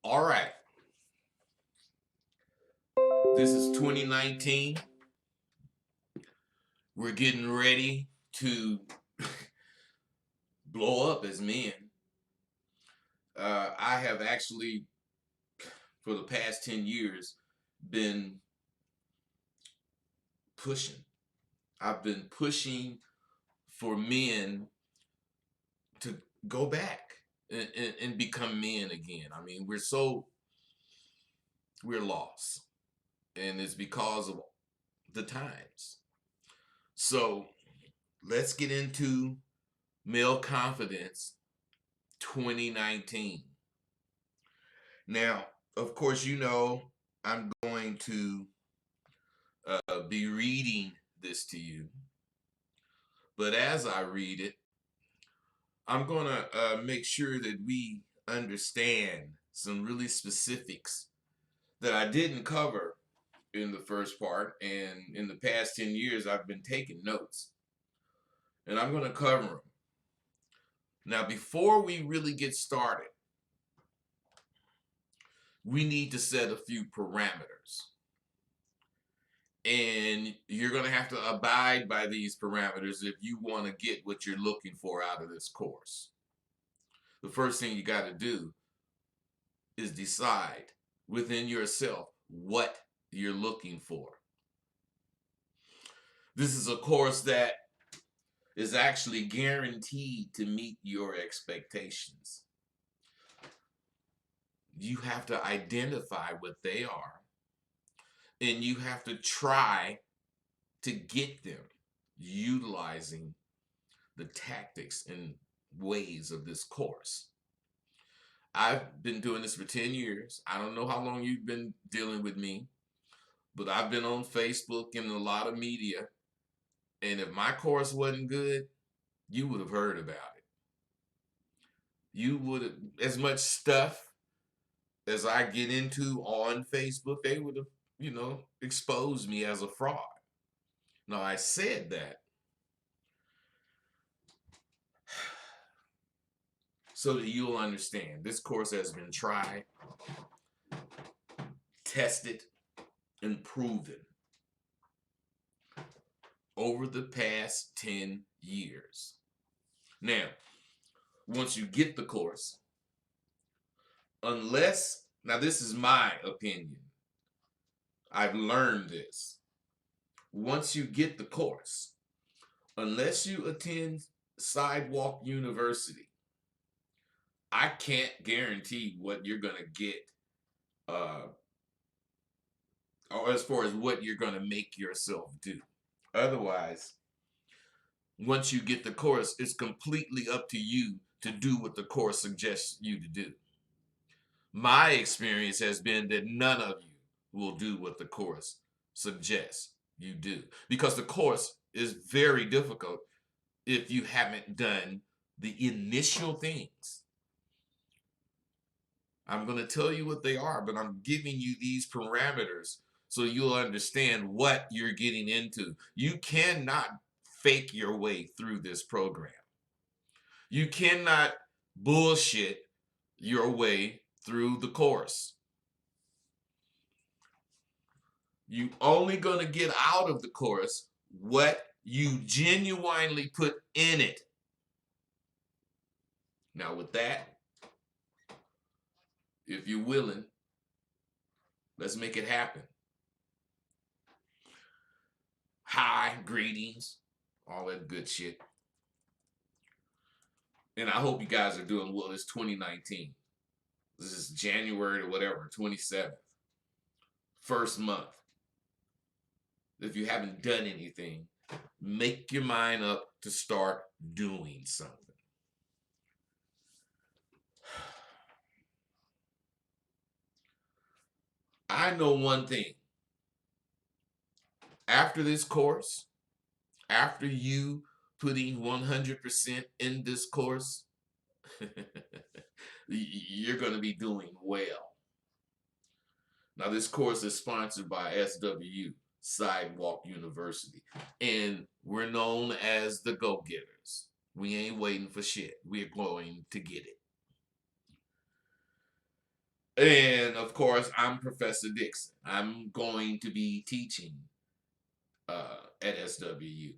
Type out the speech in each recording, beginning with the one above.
All right, this is 2019. We're getting ready to blow up as men. I have actually, for the past 10 years, been pushing. I've been pushing for men to go back and become men again. I mean, we're lost, and it's because of the times. So let's get into male confidence 2019. Now, of course, I'm going to be reading this to you, but as I read it, I'm going to make sure that we understand some really specifics that I didn't cover in the first part. And in the past 10 years, I've been taking notes, and I'm going to cover them. Now, before we really get started, we need to set a few parameters. And you're going to have to abide by these parameters if you want to get what you're looking for out of this course. The first thing you got to do is decide within yourself what you're looking for. This is a course that is actually guaranteed to meet your expectations. You have to identify what they are, and you have to try to get them utilizing the tactics and ways of this course. I've been doing this for 10 years. I don't know how long you've been dealing with me, but I've been on Facebook and a lot of media. And if my course wasn't good, you would have heard about it. You would have, as much stuff as I get into on Facebook, they would have, exposed me as a fraud. Now, I said that so that you'll understand this course has been tried, tested, and proven over the past 10 years. Now, once you get the course, now this is my opinion, I've learned this. Once you get the course, unless you attend Sidewalk University, I can't guarantee what you're going to get, or as far as what you're going to make yourself do. Otherwise, once you get the course, it's completely up to you to do what the course suggests you to do. My experience has been that none of you will do what the course suggests you do, because the course is very difficult if you haven't done the initial things. I'm going to tell you what they are, but I'm giving you these parameters so you'll understand what you're getting into. You cannot fake your way through this program. You cannot bullshit your way through the course. You only going to get out of the course what you genuinely put in it. Now, with that, if you're willing, let's make it happen. Hi, greetings, all that good shit. And I hope you guys are doing well. It's 2019. This is January or whatever, 27th. First month. If you haven't done anything, make your mind up to start doing something. I know one thing. After this course, after you putting 100% in this course, you're going to be doing well. Now, this course is sponsored by SW, Sidewalk University, and we're known as the go-getters. We ain't waiting for shit. We're going to get it. And of course, I'm Professor Dixon. I'm going to be teaching at SWU.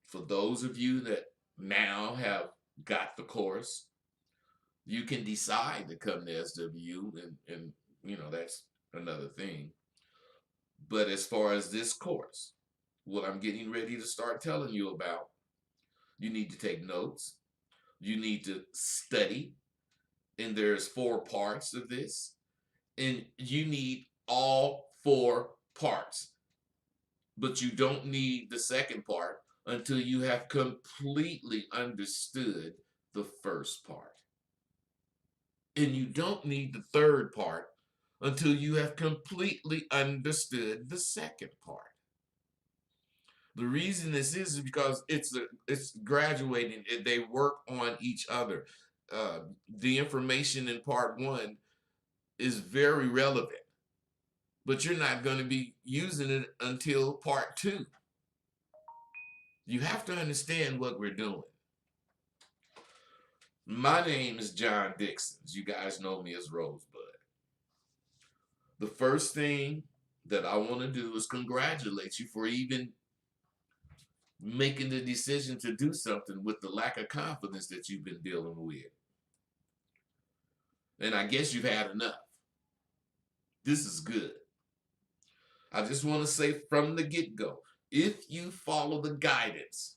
For those of you that now have got the course, you can decide to come to SWU, and that's another thing. But as far as this course, what I'm getting ready to start telling you about, you need to take notes. You need to study. And there's 4 parts of this. And you need all 4 parts. But you don't need the second part until you have completely understood the first part. And you don't need the third part until you have completely understood the second part. The reason this is because it's graduating. They work on each other. The information in part 1 is very relevant, but you're not going to be using it until part 2. You have to understand what we're doing. My name is John Dixon. You guys know me as Rosebud. The first thing that I want to do is congratulate you for even making the decision to do something with the lack of confidence that you've been dealing with. And I guess you've had enough. This is good. I just want to say from the get-go, if you follow the guidance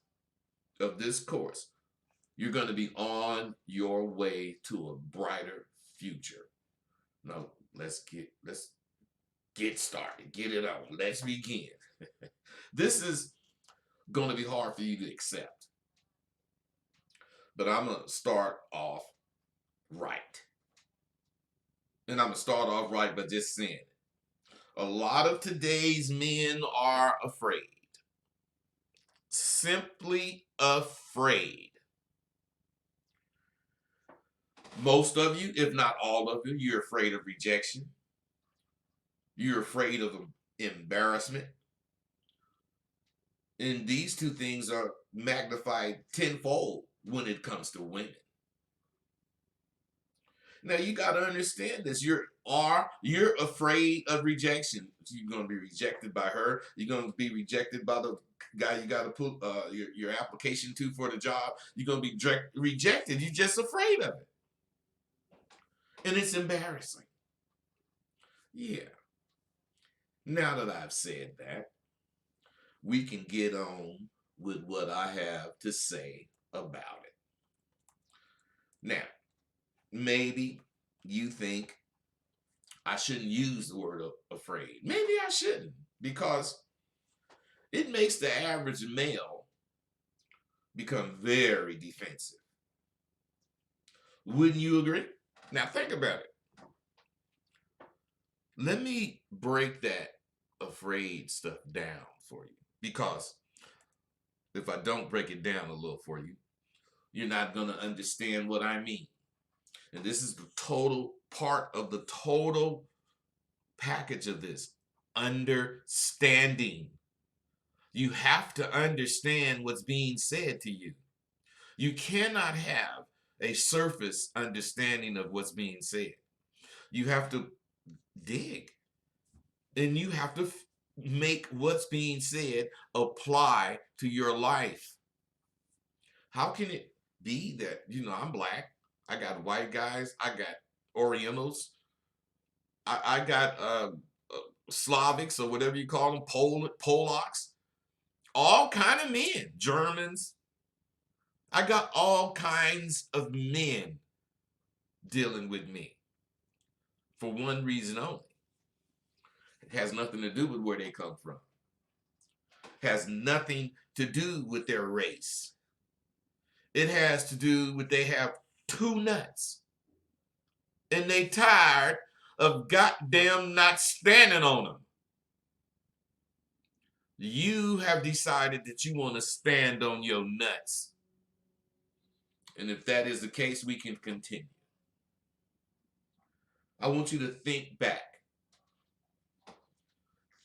of this course, you're going to be on your way to a brighter future. Now, let's get started. Get it on. Let's begin. This is going to be hard for you to accept. But I'm going to start off right. And I'm going to start off right by just saying it. A lot of today's men are afraid. Simply afraid. Most of you, if not all of you, you're afraid of rejection. You're afraid of embarrassment. And these 2 things are magnified tenfold when it comes to women. Now you got to understand this. You're afraid of rejection. You're going to be rejected by her. You're going to be rejected by the guy you got to put your application to for the job. You're going to be rejected. You're just afraid of it. And it's embarrassing. Yeah. Now that I've said that, we can get on with what I have to say about it. Now, maybe you think I shouldn't use the word afraid. Maybe I shouldn't, because it makes the average male become very defensive. Wouldn't you agree? Now think about it. Let me break that afraid stuff down for you, because if I don't break it down a little for you, you're not going to understand what I mean. And this is the total part of the total package of this. Understanding. You have to understand what's being said to you. You cannot have a surface understanding of what's being said. You have to dig. And you have to make what's being said apply to your life. How can it be that, I'm black, I got white guys, I got Orientals, I got Slavics, or whatever you call them, Polacks, all kind of men, Germans. I got all kinds of men dealing with me for one reason only. It has nothing to do with where they come from. It has nothing to do with their race. It has to do with they have 2 nuts. And they tired of goddamn not standing on them. You have decided that you want to stand on your nuts. And if that is the case, we can continue. I want you to think back.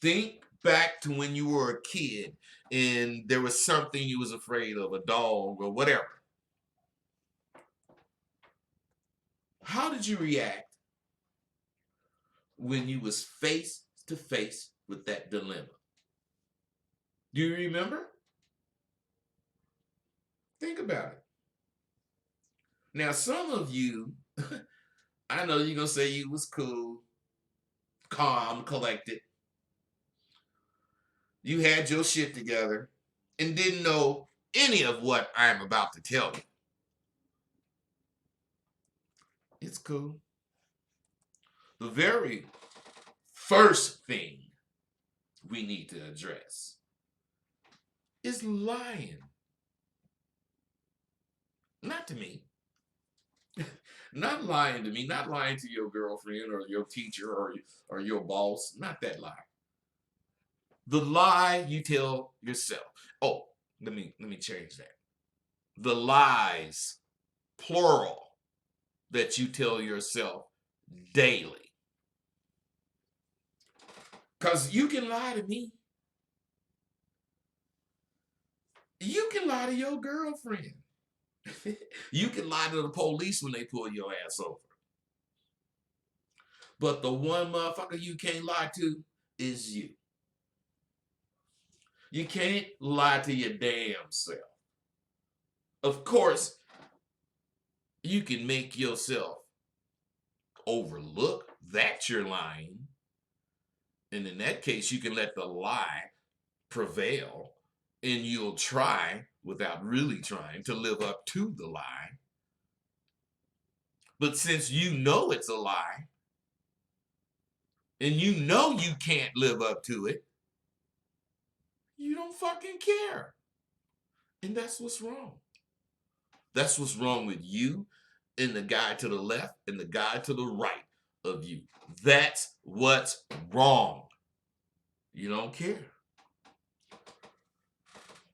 Think back to when you were a kid and there was something you was afraid of, a dog or whatever. How did you react when you was face to face with that dilemma? Do you remember? Think about it. Now, some of you, I know you're gonna say you was cool, calm, collected. You had your shit together and didn't know any of what I'm about to tell you. It's cool. The very first thing we need to address is lying. Not to me. Not lying to me, not lying to your girlfriend or your teacher or your boss. Not that lie. The lie you tell yourself. Oh, let me change that. The lies, plural, that you tell yourself daily. Because you can lie to me. You can lie to your girlfriend. You can lie to the police when they pull your ass over. But the one motherfucker you can't lie to is you. You can't lie to your damn self. Of course, you can make yourself overlook that you're lying. And in that case, you can let the lie prevail and you'll try, without really trying, to live up to the lie. But since you know it's a lie, and you know you can't live up to it, you don't fucking care. And that's what's wrong. That's what's wrong with you and the guy to the left and the guy to the right of you. That's what's wrong. You don't care.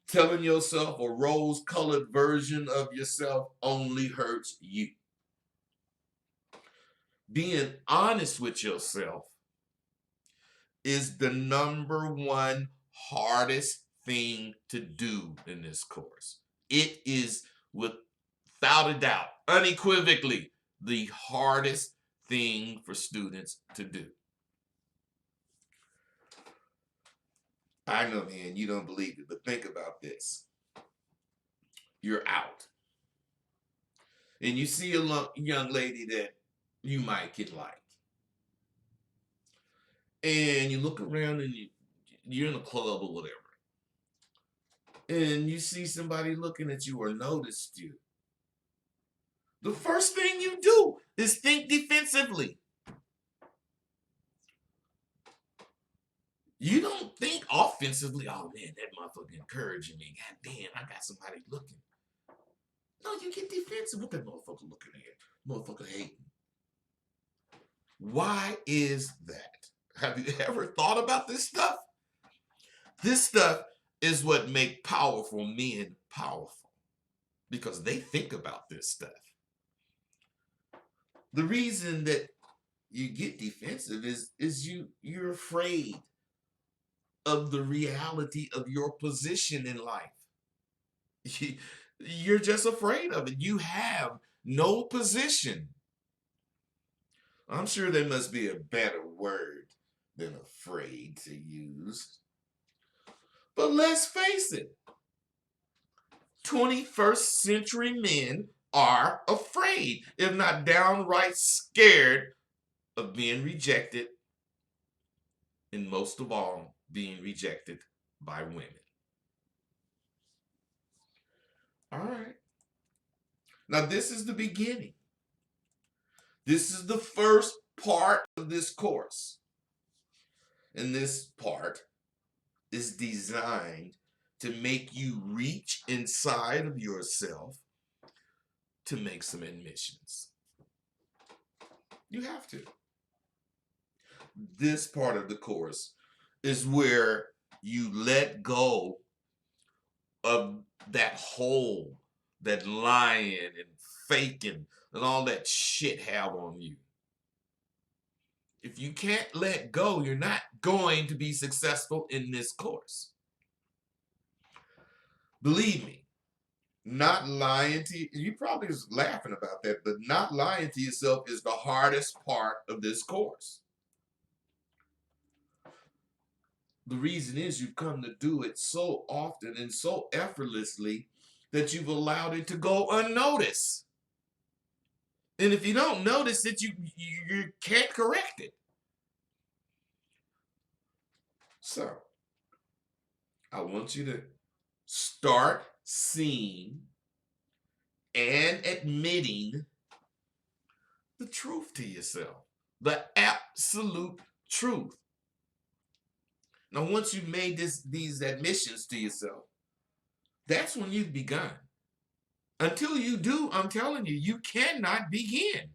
Telling yourself a rose-colored version of yourself only hurts you. Being honest with yourself is the number one hardest thing to do in this course. It is, without a doubt, unequivocally, the hardest thing for students to do. I know, man, you don't believe it, but think about this. You're out. And you see a young lady that you might get like. And you look around and you're in a club or whatever. And you see somebody looking at you or noticed you. The first thing you do is think defensively. You don't think offensively, oh man, that motherfucker encouraging me. God damn, I got somebody looking. No, you get defensive. What that motherfucker looking at? Motherfucker hating. Why is that? Have you ever thought about this stuff? This stuff is what make powerful men powerful. Because they think about this stuff. The reason that you get defensive is you're afraid of the reality of your position in life. You're just afraid of it. You have no position. I'm sure there must be a better word than afraid to use. But let's face it, 21st century men are afraid, if not downright scared, of being rejected, and most of all, being rejected by women. All right. Now, this is the beginning. This is the first part of this course. And this part is designed to make you reach inside of yourself to make some admissions. You have to. This part of the course is where you let go of that hole that lying and faking and all that shit have on you. If you can't let go, you're not going to be successful in this course. Believe me, not lying to you probably was laughing about that, but not lying to yourself is the hardest part of this course. The reason is you've come to do it so often and so effortlessly that you've allowed it to go unnoticed. And if you don't notice it, you can't correct it. So I want you to start seeing and admitting the truth to yourself, the absolute truth. Now, once you've made these admissions to yourself, that's when you've begun. Until you do, I'm telling you, you cannot begin.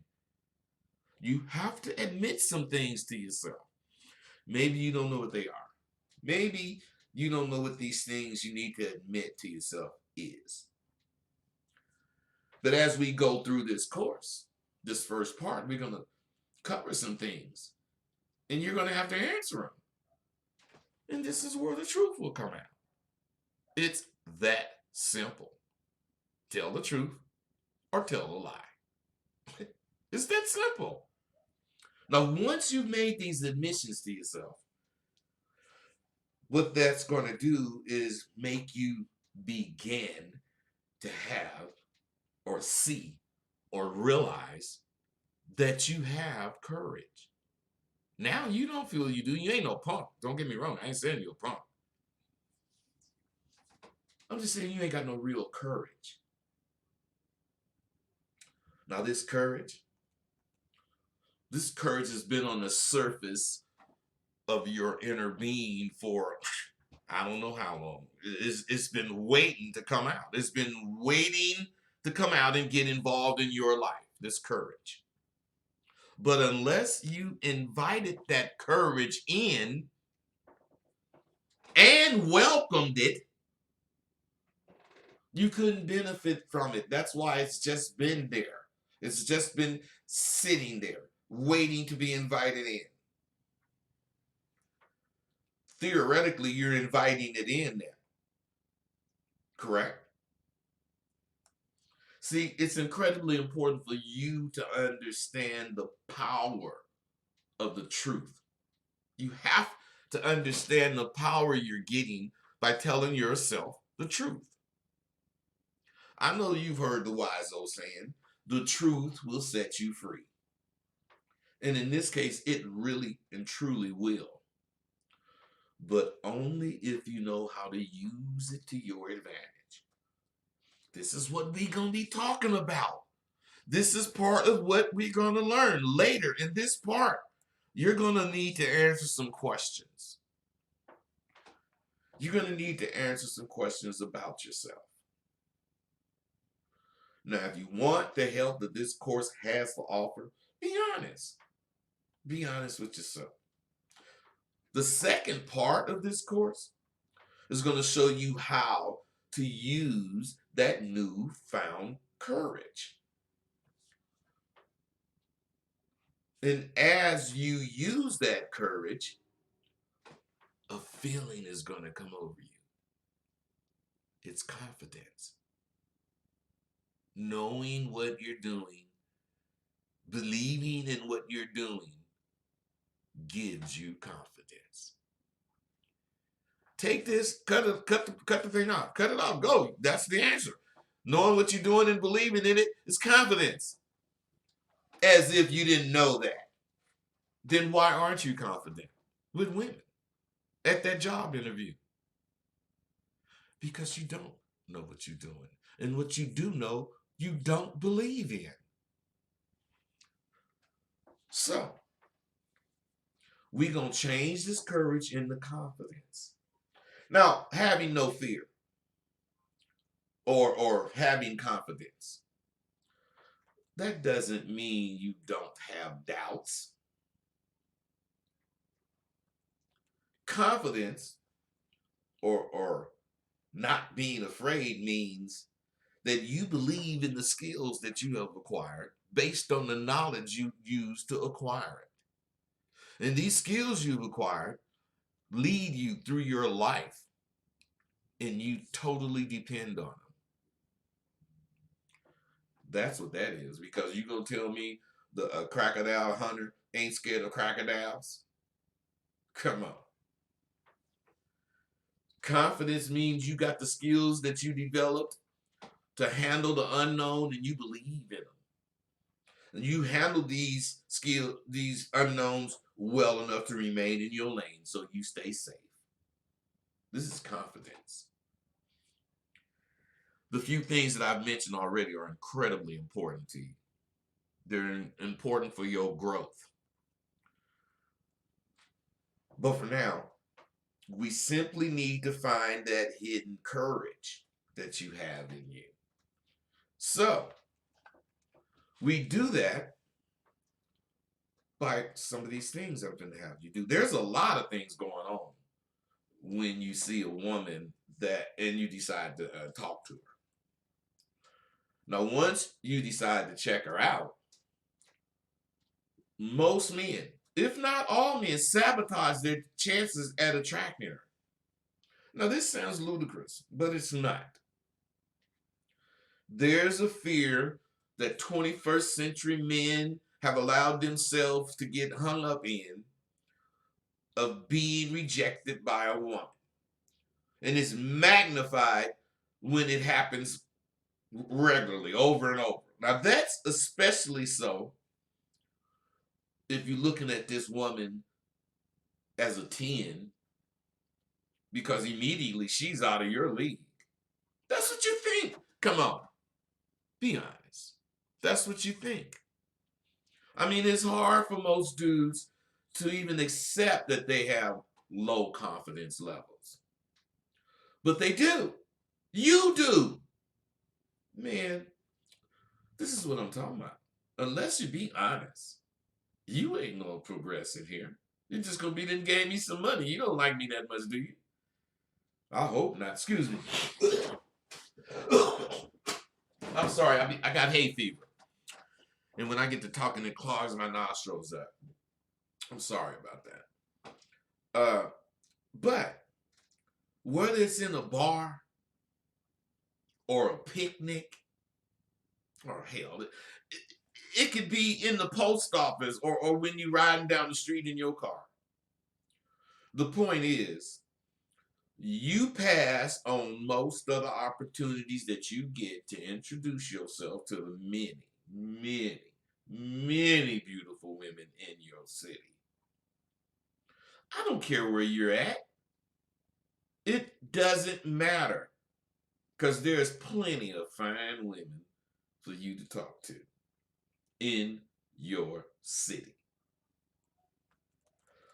You have to admit some things to yourself. Maybe you don't know what they are. Maybe you don't know what these things you need to admit to yourself is. But as we go through this course, this first part, we're going to cover some things. And you're going to have to answer them. And this is where the truth will come out. It's that simple. Tell the truth or tell a lie. It's that simple. Now, once you've made these admissions to yourself, what that's going to do is make you begin to have or see or realize that you have courage. Now you don't feel you do. You ain't no punk. Don't get me wrong. I ain't saying you're a punk. I'm just saying you ain't got no real courage. Now this courage has been on the surface of your inner being for I don't know how long. It's been waiting to come out. It's been waiting to come out and get involved in your life, this courage. But unless you invited that courage in and welcomed it, you couldn't benefit from it. That's why it's just been there. It's just been sitting there, waiting to be invited in. Theoretically, you're inviting it in there. Correct? See, it's incredibly important for you to understand the power of the truth. You have to understand the power you're getting by telling yourself the truth. I know you've heard the wise old saying, the truth will set you free. And in this case, it really and truly will. But only if you know how to use it to your advantage. This is what we're going to be talking about. This is part of what we're going to learn later in this part. You're going to need to answer some questions. You're going to need to answer some questions about yourself. Now, if you want the help that this course has to offer, be honest. Be honest with yourself. The second part of this course is going to show you how to use that newfound courage. And as you use that courage, a feeling is going to come over you. It's confidence. Knowing what you're doing, believing in what you're doing, gives you confidence. Take this, cut the thing off. Cut it off. Go. That's the answer. Knowing what you're doing and believing in it is confidence. As if you didn't know that. Then why aren't you confident with women at that job interview? Because you don't know what you're doing. And what you do know, you don't believe in. So, we're going to change this courage into confidence. Now, having no fear or having confidence, that doesn't mean you don't have doubts. Confidence or not being afraid means that you believe in the skills that you have acquired based on the knowledge you use to acquire it. And these skills you've acquired lead you through your life, and you totally depend on them. That's what that is, because you gonna tell me the crocodile hunter ain't scared of crocodiles? Come on. Confidence means you got the skills that you developed to handle the unknown and you believe in them. And you handle these unknowns well enough to remain in your lane so you stay safe. This is confidence. The few things that I've mentioned already are incredibly important to you. They're important for your growth. But for now, we simply need to find that hidden courage that you have in you. So, we do that by some of these things I'm going to have you do. There's a lot of things going on when you see a woman and you decide to talk to her. Now, once you decide to check her out, most men, if not all men, sabotage their chances at attracting her. Now, this sounds ludicrous, but it's not. There's a fear that 21st century men have allowed themselves to get hung up in of being rejected by a woman. And it's magnified when it happens regularly, over and over. Now, that's especially so if you're looking at this woman as a 10, because immediately she's out of your league. That's what you think. Come on. Be honest. That's what you think. I mean, it's hard for most dudes to even accept that they have low confidence levels. But they do. You do. Man, this is what I'm talking about. Unless you be honest, you ain't gonna progress in here. You're just gonna be then gave me some money. You don't like me that much, do you? I hope not. Excuse me. I'm sorry. I got hay fever. And when I get to talking, it clogs my nostrils up. I'm sorry about that. But whether it's in a bar or a picnic, or hell, it could be in the post office or when you're riding down the street in your car. The point is, you pass on most of the opportunities that you get to introduce yourself to the many, many, many beautiful women in your city. I don't care where you're at. It doesn't matter, because there's plenty of fine women for you to talk to in your city.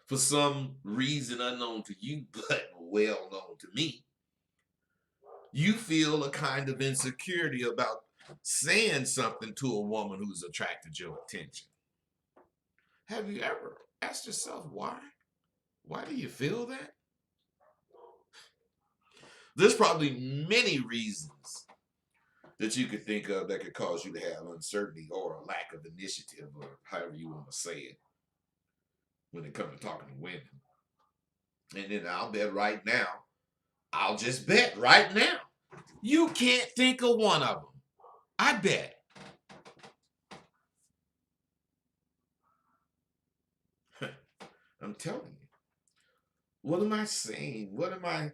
For some reason unknown to you, but well known to me, you feel a kind of insecurity about saying something to a woman who's attracted your attention. Have you ever asked yourself why? Why do you feel that? There's probably many reasons that you could think of that could cause you to have uncertainty or a lack of initiative, or however you want to say it, when it comes to talking to women. And then I'll just bet right now, you can't think of one of them. I bet. I'm telling you. What am I saying? What am I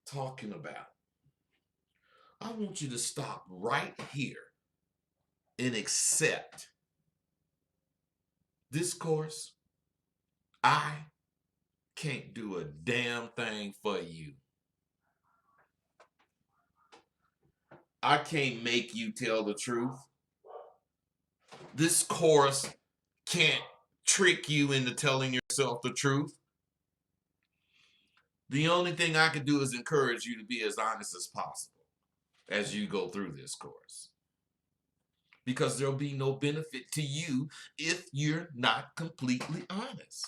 talking about? I want you to stop right here and accept this course. I can't do a damn thing for you. I can't make you tell the truth. This course can't trick you into telling yourself the truth. The only thing I can do is encourage you to be as honest as possible as you go through this course. Because there'll be no benefit to you if you're not completely honest.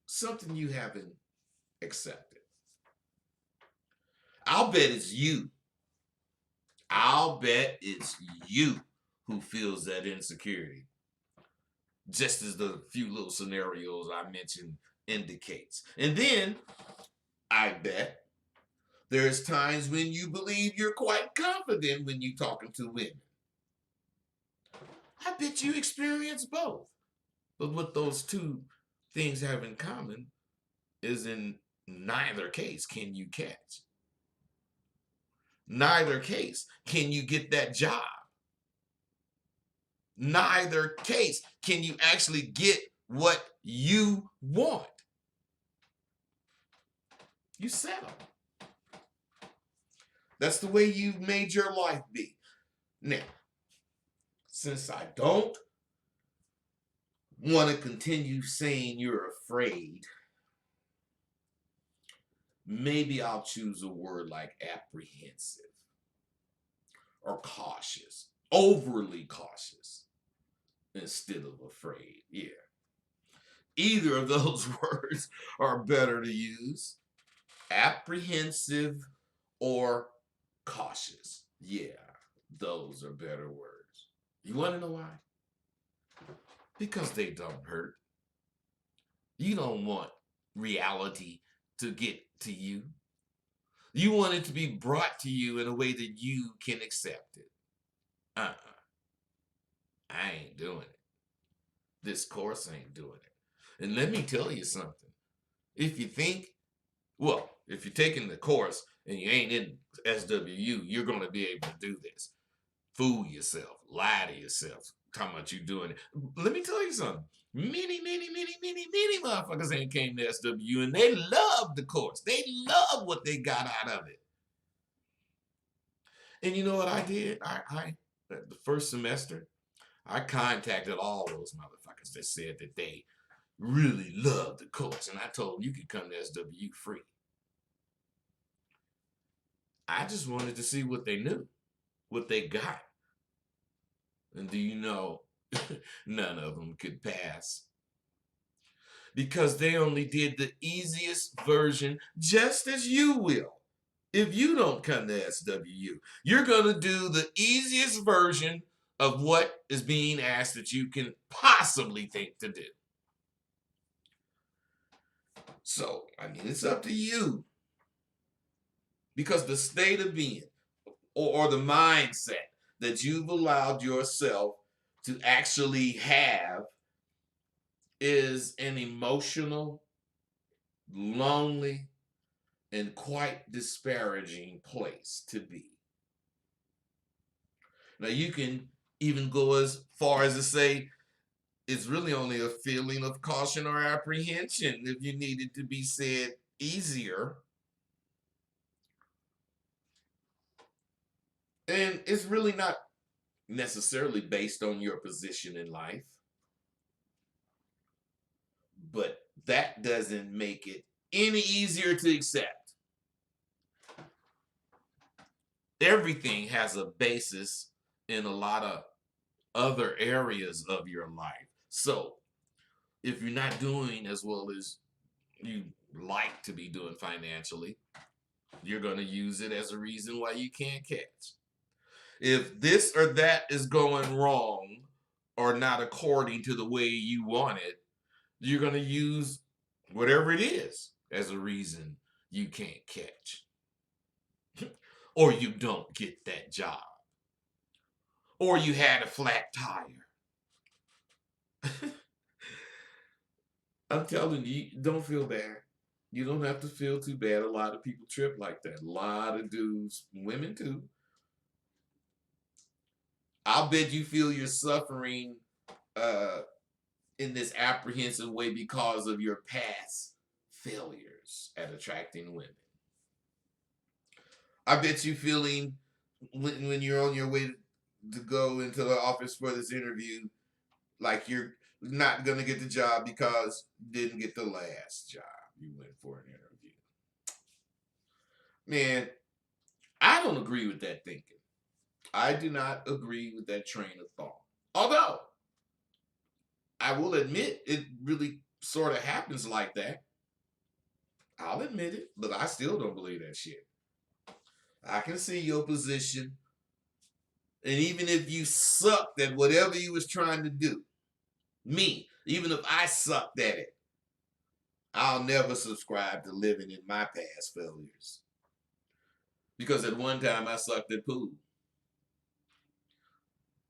Something you haven't accepted. I'll bet it's you. I'll bet it's you who feels that insecurity, just as the few little scenarios I mentioned indicates. And then, I bet, there's times when you believe you're quite confident when you're talking to women. I bet you experience both. But what those two things have in common is in neither case can you catch. Neither case can you get that job. Neither case can you actually get what you want. You settle. That's the way you've made your life be. Now, since I don't want to continue saying you're afraid, maybe I'll choose a word like apprehensive or cautious, overly cautious instead of afraid. Yeah. Either of those words are better to use. Apprehensive or cautious. Yeah, those are better words. You want to know why? Because they don't hurt. You don't want reality to get to you. You want it to be brought to you in a way that you can accept it. Uh-uh. I ain't doing it. This course ain't doing it. And let me tell you something. If you think, well, if you're taking the course and you ain't in SWU, you're going to be able to do this. Fool yourself, lie to yourself, talking about you doing it. Let me tell you something. Many motherfuckers ain't came to SWU and they love the course. They love what they got out of it. And you know what I did? I the first semester, I contacted all those motherfuckers that said that they really loved the course. And I told them you could come to SWU free. I just wanted to see what they knew, what they got. And do you know, none of them could pass. Because they only did the easiest version, just as you will. If you don't come to SWU, you're going to do the easiest version of what is being asked that you can possibly think to do. So, I mean, it's up to you. Because the state of being or the mindset that you've allowed yourself to actually have is an emotional, lonely, and quite disparaging place to be. Now, you can even go as far as to say it's really only a feeling of caution or apprehension if you need it to be said easier. And it's really not necessarily based on your position in life. But that doesn't make it any easier to accept. Everything has a basis in a lot of other areas of your life. So if you're not doing as well as you like to be doing financially, you're going to use it as a reason why you can't catch. If this or that is going wrong or not according to the way you want it, you're going to use whatever it is as a reason you can't catch. Or you don't get that job. Or you had a flat tire. I'm telling you, don't feel bad. You don't have to feel too bad. A lot of people trip like that. A lot of dudes, women too. I'll bet you feel you're suffering in this apprehensive way because of your past failures at attracting women. I bet you feeling when you're on your way to go into the office for this interview like you're not going to get the job because you didn't get the last job you went for an interview. Man, I don't agree with that thinking. I do not agree with that train of thought. Although, I will admit it really sort of happens like that. I'll admit it, but I still don't believe that shit. I can see your position. And even if you sucked at whatever you was trying to do, me, even if I sucked at it, I'll never subscribe to living in my past failures. Because at one time I sucked at pool.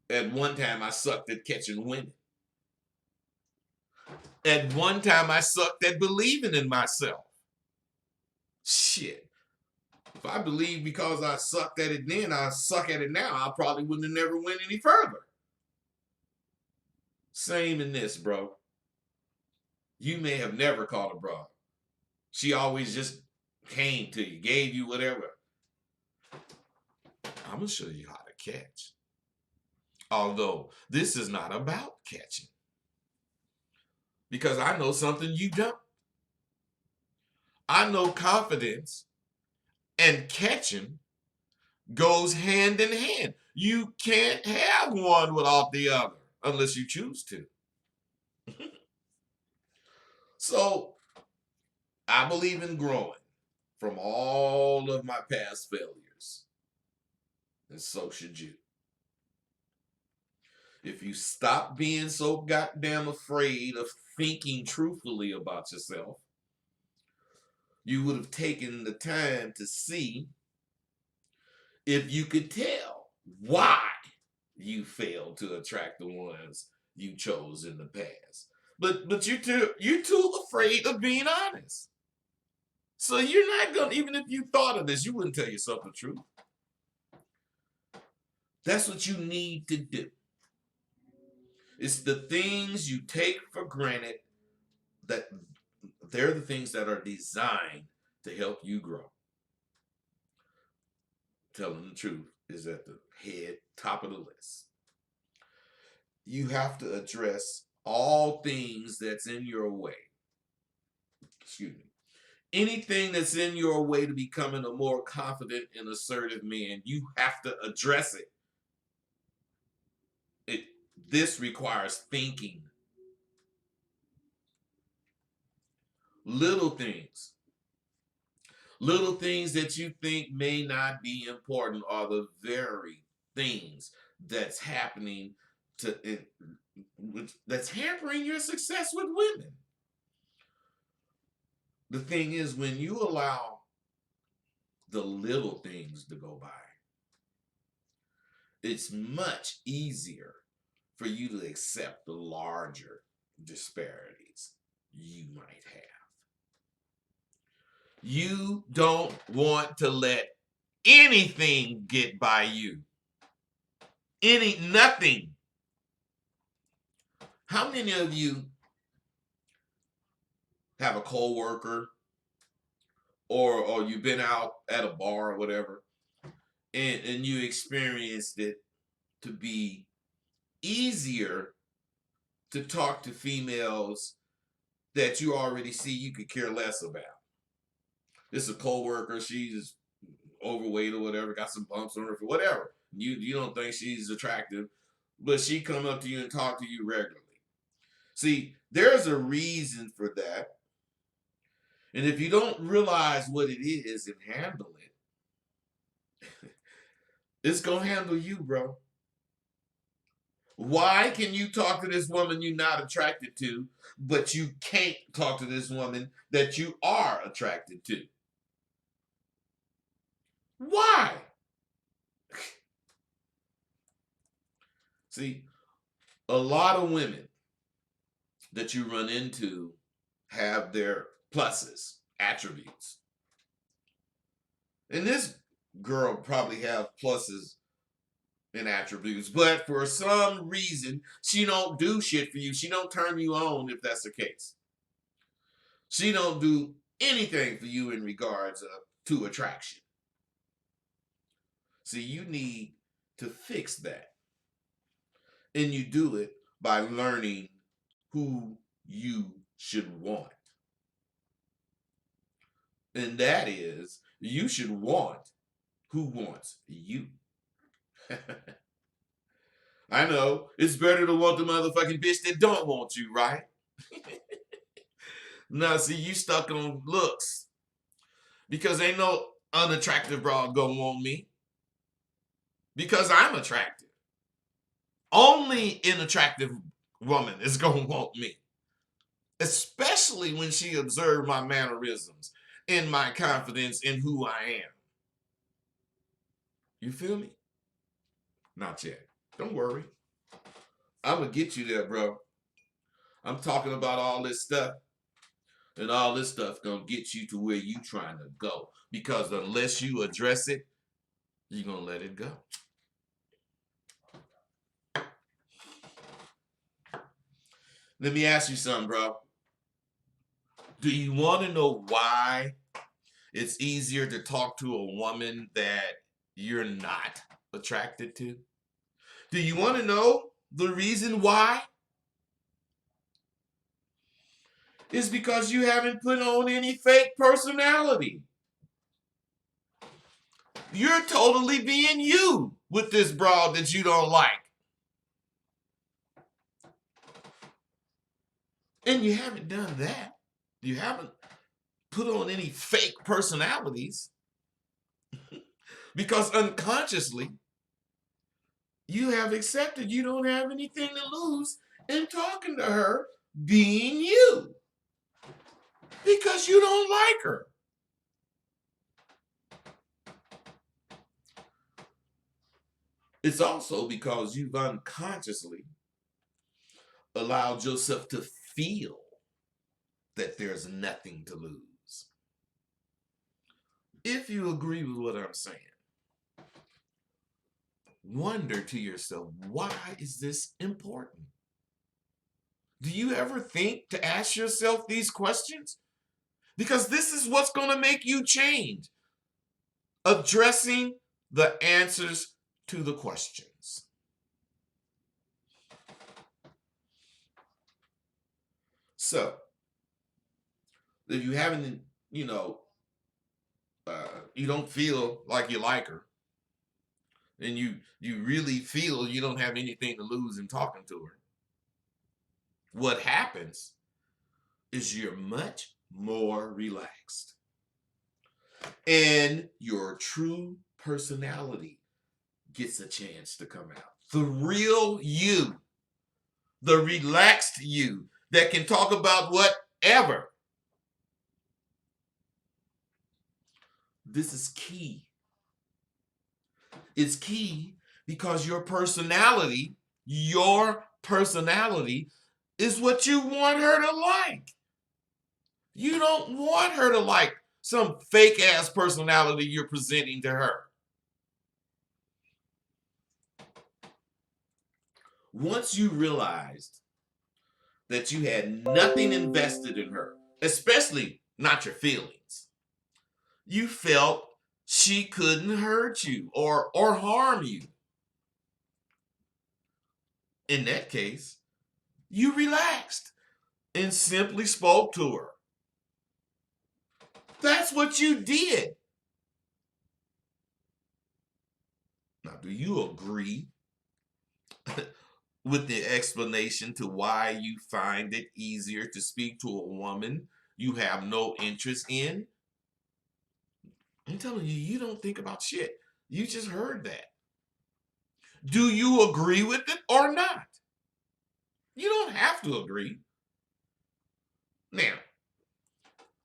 At one time I sucked at catching women. At one time, I sucked at believing in myself. Shit. If I believe because I sucked at it then, I suck at it now, I probably wouldn't have never went any further. Same in this, bro. You may have never caught a broad. She always just came to you, gave you whatever. I'm going to show you how to catch. Although this is not about catching. Because I know something you don't. I know confidence and catching goes hand in hand. You can't have one without the other unless you choose to. So I believe in growing from all of my past failures. And so should you. If you stop being so goddamn afraid of thinking truthfully about yourself, you would have taken the time to see if you could tell why you failed to attract the ones you chose in the past. But you're too afraid of being honest. So you're not gonna, even if you thought of this, you wouldn't tell yourself the truth. That's what you need to do. It's the things you take for granted that they're the things that are designed to help you grow. Telling the truth is at the top of the list. You have to address all things that's in your way. Excuse me. Anything that's in your way to becoming a more confident and assertive man, you have to address it. This requires thinking. Little things that you think may not be important are the very things that's happening that's hampering your success with women. The thing is, when you allow the little things to go by, it's much easier for you to accept the larger disparities you might have. You don't want to let anything get by you. Nothing. How many of you have a coworker or you've been out at a bar or whatever and you experienced it to be easier to talk to females that you already see you could care less about? This is a coworker, she's overweight or whatever, got some bumps on her, whatever. You don't think she's attractive, but she come up to you and talk to you regularly. See, there's a reason for that. And if you don't realize what it is and handle it, it's going to handle you, bro. Why can you talk to this woman you're not attracted to, but you can't talk to this woman that you are attracted to? Why? See, a lot of women that you run into have their pluses, attributes. And this girl probably have pluses and attributes, but for some reason, she don't do shit for you. She don't turn you on if that's the case. She don't do anything for you in regards to attraction. See, you need to fix that. And you do it by learning who you should want. And that is, you should want who wants you. I know, it's better to want the motherfucking bitch that don't want you, right? Now, see, you stuck on looks. Because ain't no unattractive broad gonna want me. Because I'm attractive. Only an attractive woman is gonna want me. Especially when she observed my mannerisms and my confidence in who I am. You feel me? Not yet. Don't worry. I'm gonna get you there, bro. I'm talking about all this stuff, and all this stuff gonna get you to where you trying to go. Because unless you address it, you're gonna let it go. Let me ask you something, bro. Do you want to know why it's easier to talk to a woman that you're not attracted to? Do you want to know the reason why? It's because you haven't put on any fake personality. You're totally being you with this broad that you don't like. And you haven't done that. You haven't put on any fake personalities because unconsciously you have accepted you don't have anything to lose in talking to her being you because you don't like her. It's also because you've unconsciously allowed yourself to feel that there's nothing to lose. If you agree with what I'm saying, wonder to yourself, why is this important? Do you ever think to ask yourself these questions? Because this is what's going to make you change. Addressing the answers to the questions. So, if you haven't, you don't feel like you like her, and you really feel you don't have anything to lose in talking to her, what happens is you're much more relaxed. And your true personality gets a chance to come out. The real you, the relaxed you that can talk about whatever. This is key. It's key because your personality is what you want her to like. You don't want her to like some fake ass personality you're presenting to her. Once you realized that you had nothing invested in her, especially not your feelings, you felt she couldn't hurt you or harm you. In that case, you relaxed and simply spoke to her. That's what you did. Now, do you agree with the explanation to why you find it easier to speak to a woman you have no interest in? I'm telling you, you don't think about shit. You just heard that. Do you agree with it or not? You don't have to agree. Now,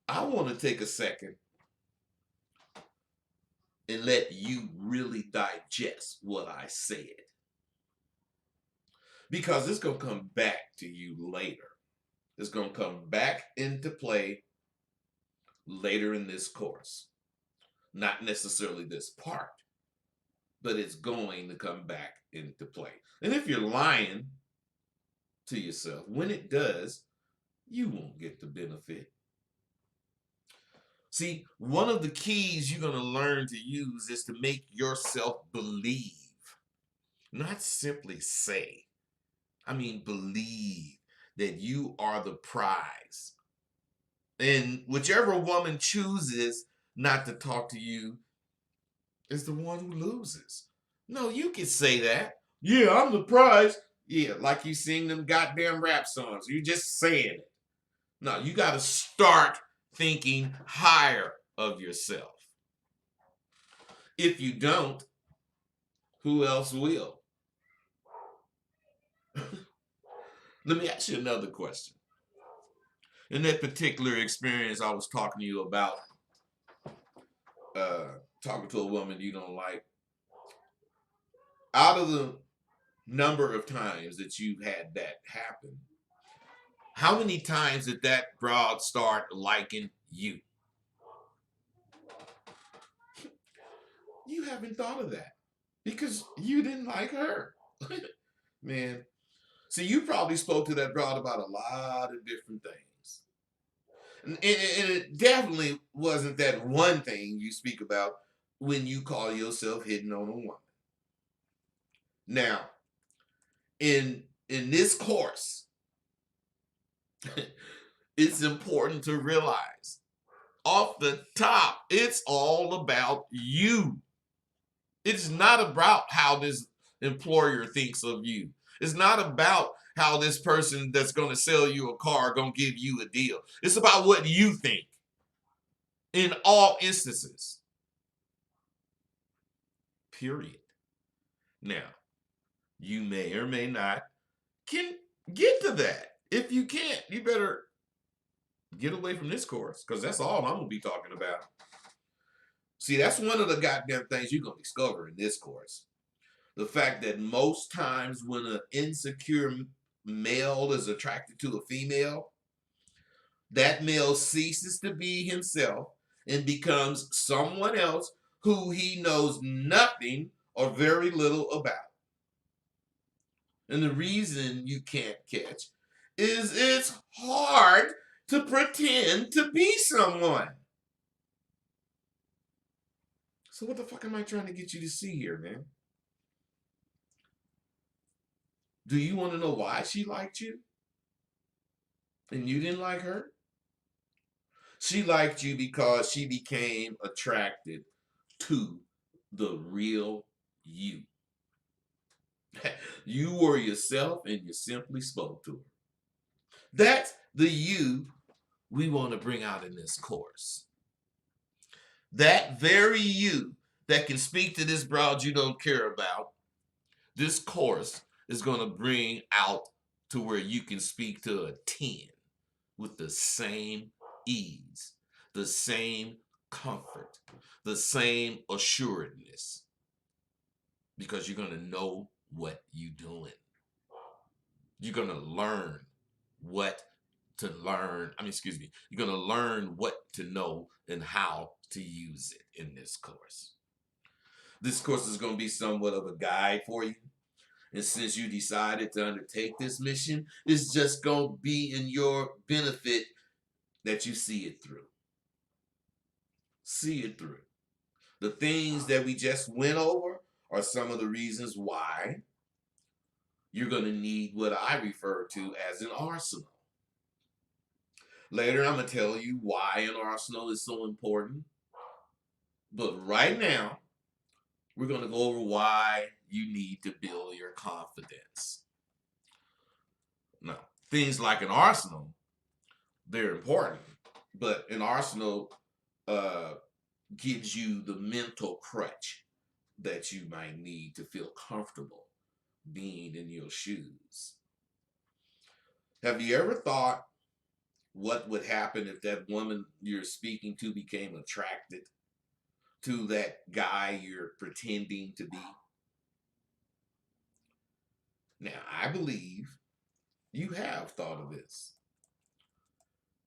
I want to take a second and let you really digest what I said. Because it's going to come back to you later. It's going to come back into play later in this course. Not necessarily this part, but it's going to come back into play. And if you're lying to yourself, when it does, you won't get the benefit. See, one of the keys you're going to learn to use is to make yourself believe. Not simply say. I mean, believe that you are the prize. And whichever woman chooses not to talk to you is the one who loses. No, you can say that. Yeah, I'm the prize. Yeah, like you sing them goddamn rap songs. You just saying it. No, you got to start thinking higher of yourself. If you don't, who else will? Let me ask you another question. In that particular experience I was talking to you about, talking to a woman you don't like, out of the number of times that you've had that happen, How many times did that broad start liking you? You haven't thought of that because you didn't like her. Man, see, you probably spoke to that broad about a lot of different things. And it definitely wasn't that one thing you speak about when you call yourself hitting on a woman. Now, in this course, it's important to realize off the top, it's all about you. It's not about how this employer thinks of you. It's not about how this person that's going to sell you a car going to give you a deal. It's about what you think in all instances. Period. Now, you may or may not can get to that. If you can't, you better get away from this course because that's all I'm going to be talking about. See, that's one of the goddamn things you're going to discover in this course. The fact that most times when an insecure male is attracted to a female, that male ceases to be himself and becomes someone else who he knows nothing or very little about. And the reason you can't catch is it's hard to pretend to be someone. So what the fuck am I trying to get you to see here, man? Do you want to know why she liked you? And you didn't like her? She liked you because she became attracted to the real you. You were yourself and you simply spoke to her. That's the you we want to bring out in this course. That very you that can speak to this broad you don't care about, this course is going to bring out to where you can speak to a 10 with the same ease, the same comfort, the same assuredness, because you're going to know what you're doing. You're going to learn what to learn. You're going to learn what to know and how to use it in this course. This course is going to be somewhat of a guide for you. And since you decided to undertake this mission, it's just going to be in your benefit that you see it through. See it through. The things that we just went over are some of the reasons why you're going to need what I refer to as an arsenal. Later, I'm going to tell you why an arsenal is so important. But right now, we're going to go over why you need to build your confidence. Now, things like an arsenal, they're important, but an arsenal gives you the mental crutch that you might need to feel comfortable being in your shoes. Have you ever thought what would happen if that woman you're speaking to became attracted to that guy you're pretending to be? Now, I believe you have thought of this.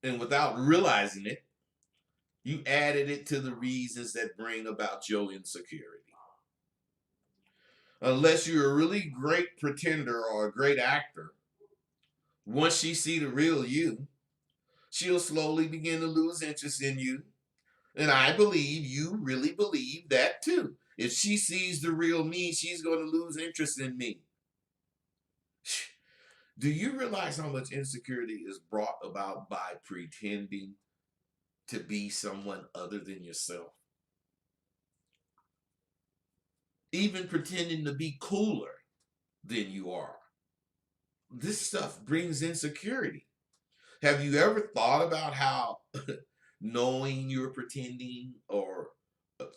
And without realizing it, you added it to the reasons that bring about your insecurity. Unless you're a really great pretender or a great actor, once she see the real you, she'll slowly begin to lose interest in you. And I believe you really believe that too. If she sees the real me, she's going to lose interest in me. Do you realize how much insecurity is brought about by pretending to be someone other than yourself? Even pretending to be cooler than you are. This stuff brings insecurity. Have you ever thought about how knowing you're pretending or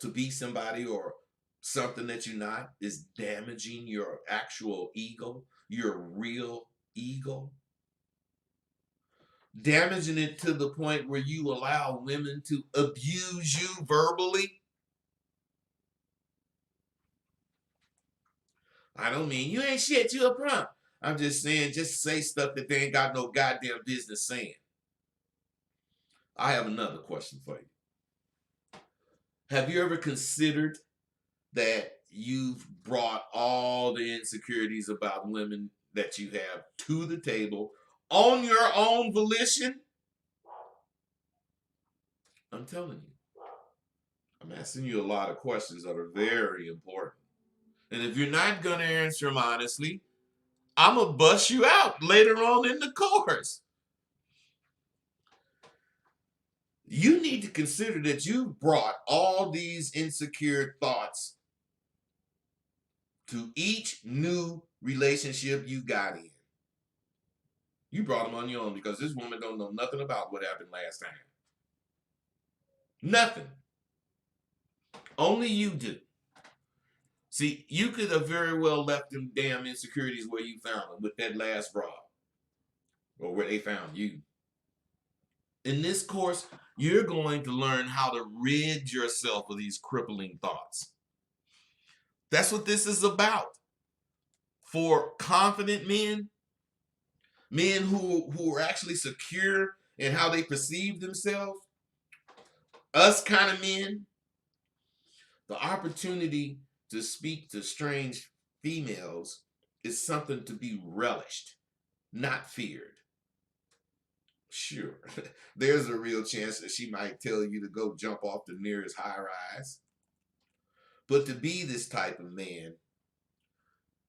to be somebody or something that you're not is damaging your actual ego, your real ego? Damaging it to the point where you allow women to abuse you verbally? I don't mean you ain't shit, you a punk. I'm just saying, just say stuff that they ain't got no goddamn business saying. I have another question for you. Have you ever considered that you've brought all the insecurities about women that you have to the table on your own volition? I'm telling you. I'm asking you a lot of questions that are very important. And if you're not going to answer them honestly, I'm going to bust you out later on in the course. You need to consider that you've brought all these insecure thoughts to each new relationship you got in. You brought them on your own because this woman don't know nothing about what happened last time. Nothing. Only you do. See, you could have very well left them damn insecurities where you found them with that last bra, or where they found you. In this course, you're going to learn how to rid yourself of these crippling thoughts. That's what this is about. For confident men, men who are actually secure in how they perceive themselves, us kind of men, the opportunity to speak to strange females is something to be relished, not feared. Sure, there's a real chance that she might tell you to go jump off the nearest high rise. But to be this type of man,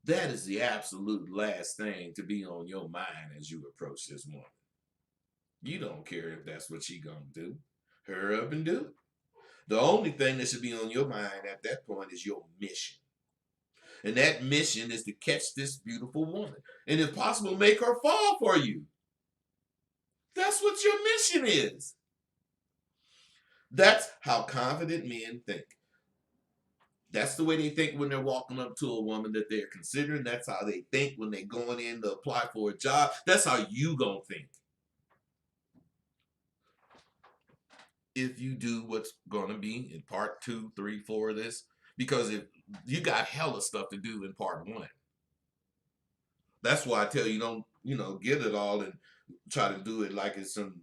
that is the absolute last thing to be on your mind as you approach this woman. You don't care if that's what she gonna do. Hurry up and do it. The only thing that should be on your mind at that point is your mission. And that mission is to catch this beautiful woman. And if possible, make her fall for you. That's what your mission is. That's how confident men think. That's the way they think when they're walking up to a woman that they're considering. That's how they think when they're going in to apply for a job. That's how you gonna think. If you do what's gonna be in part 2, 3, 4 of this, because if you got hella stuff to do in part 1. That's why I tell you don't, get it all and try to do it like it's some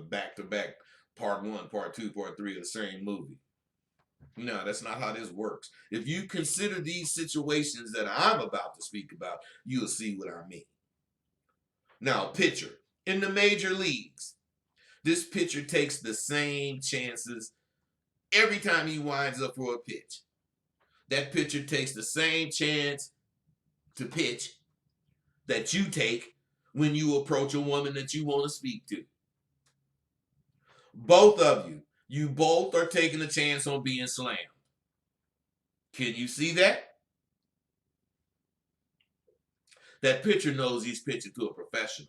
back-to-back part 1, part 2, part 3 of the same movie. No, that's not how this works. If you consider these situations that I'm about to speak about, you'll see what I mean. Now, pitcher. In the major leagues, this pitcher takes the same chances every time he winds up for a pitch. That pitcher takes the same chance to pitch that you take when you approach a woman that you want to speak to. Both of you both are taking a chance on being slammed. Can you see that? That pitcher knows he's pitching to a professional.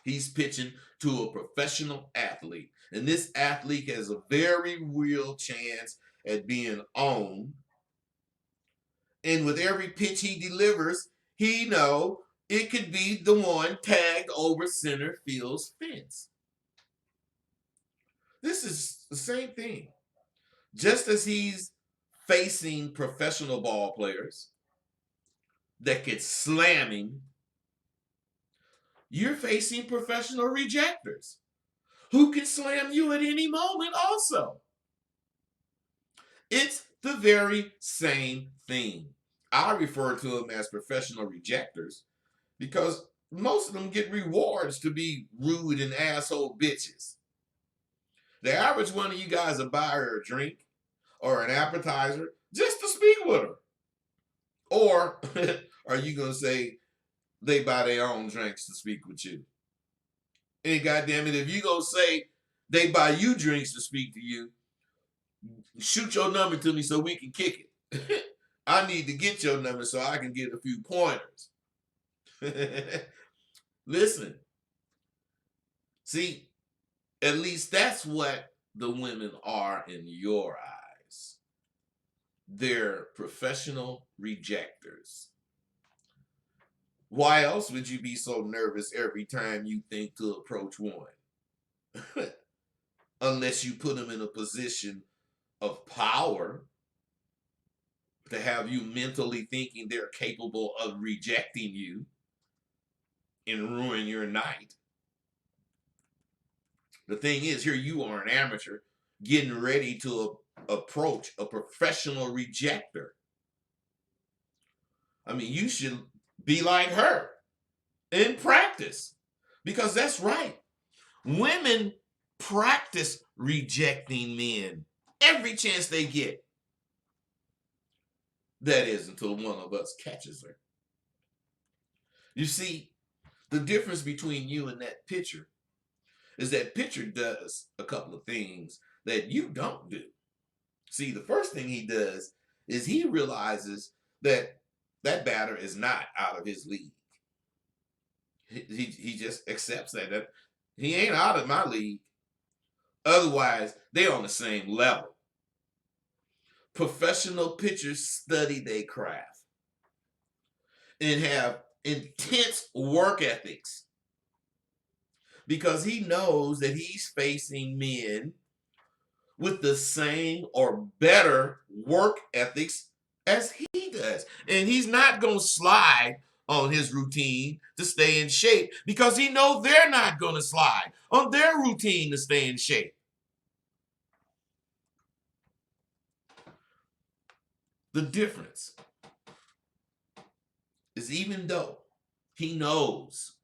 He's pitching to a professional athlete. And this athlete has a very real chance at being owned. And with every pitch he delivers, he knows it could be the one tagged over center field's fence. This is the same thing. Just as he's facing professional ball players that could slam him, you're facing professional rejectors who can slam you at any moment also. It's the very same thing. I refer to them as professional rejectors because most of them get rewards to be rude and asshole bitches. The average one of you guys will buy her a drink or an appetizer just to speak with her. Or are you going to say they buy their own drinks to speak with you? And goddamn it, if you going to say they buy you drinks to speak to you, shoot your number to me so we can kick it. I need to get your number so I can get a few pointers. Listen. See, at least that's what the women are in your eyes. They're professional rejectors. Why else would you be so nervous every time you think to approach one? Unless you put them in a position of power. to have you mentally thinking they're capable of rejecting you and ruin your night. The thing is, here you are, an amateur, getting ready to approach a professional rejecter. I mean, you should be like her in practice, because that's right. Women practice rejecting men every chance they get. That is, until one of us catches her. You see, the difference between you and that pitcher is that pitcher does a couple of things that you don't do. See, the first thing he does is he realizes that that batter is not out of his league. He just accepts that he ain't out of my league. Otherwise, they're on the same level. Professional pitchers study their craft and have intense work ethics, because he knows that he's facing men with the same or better work ethics as he does. And he's not going to slide on his routine to stay in shape, because he knows they're not going to slide on their routine to stay in shape. The difference is, even though he knows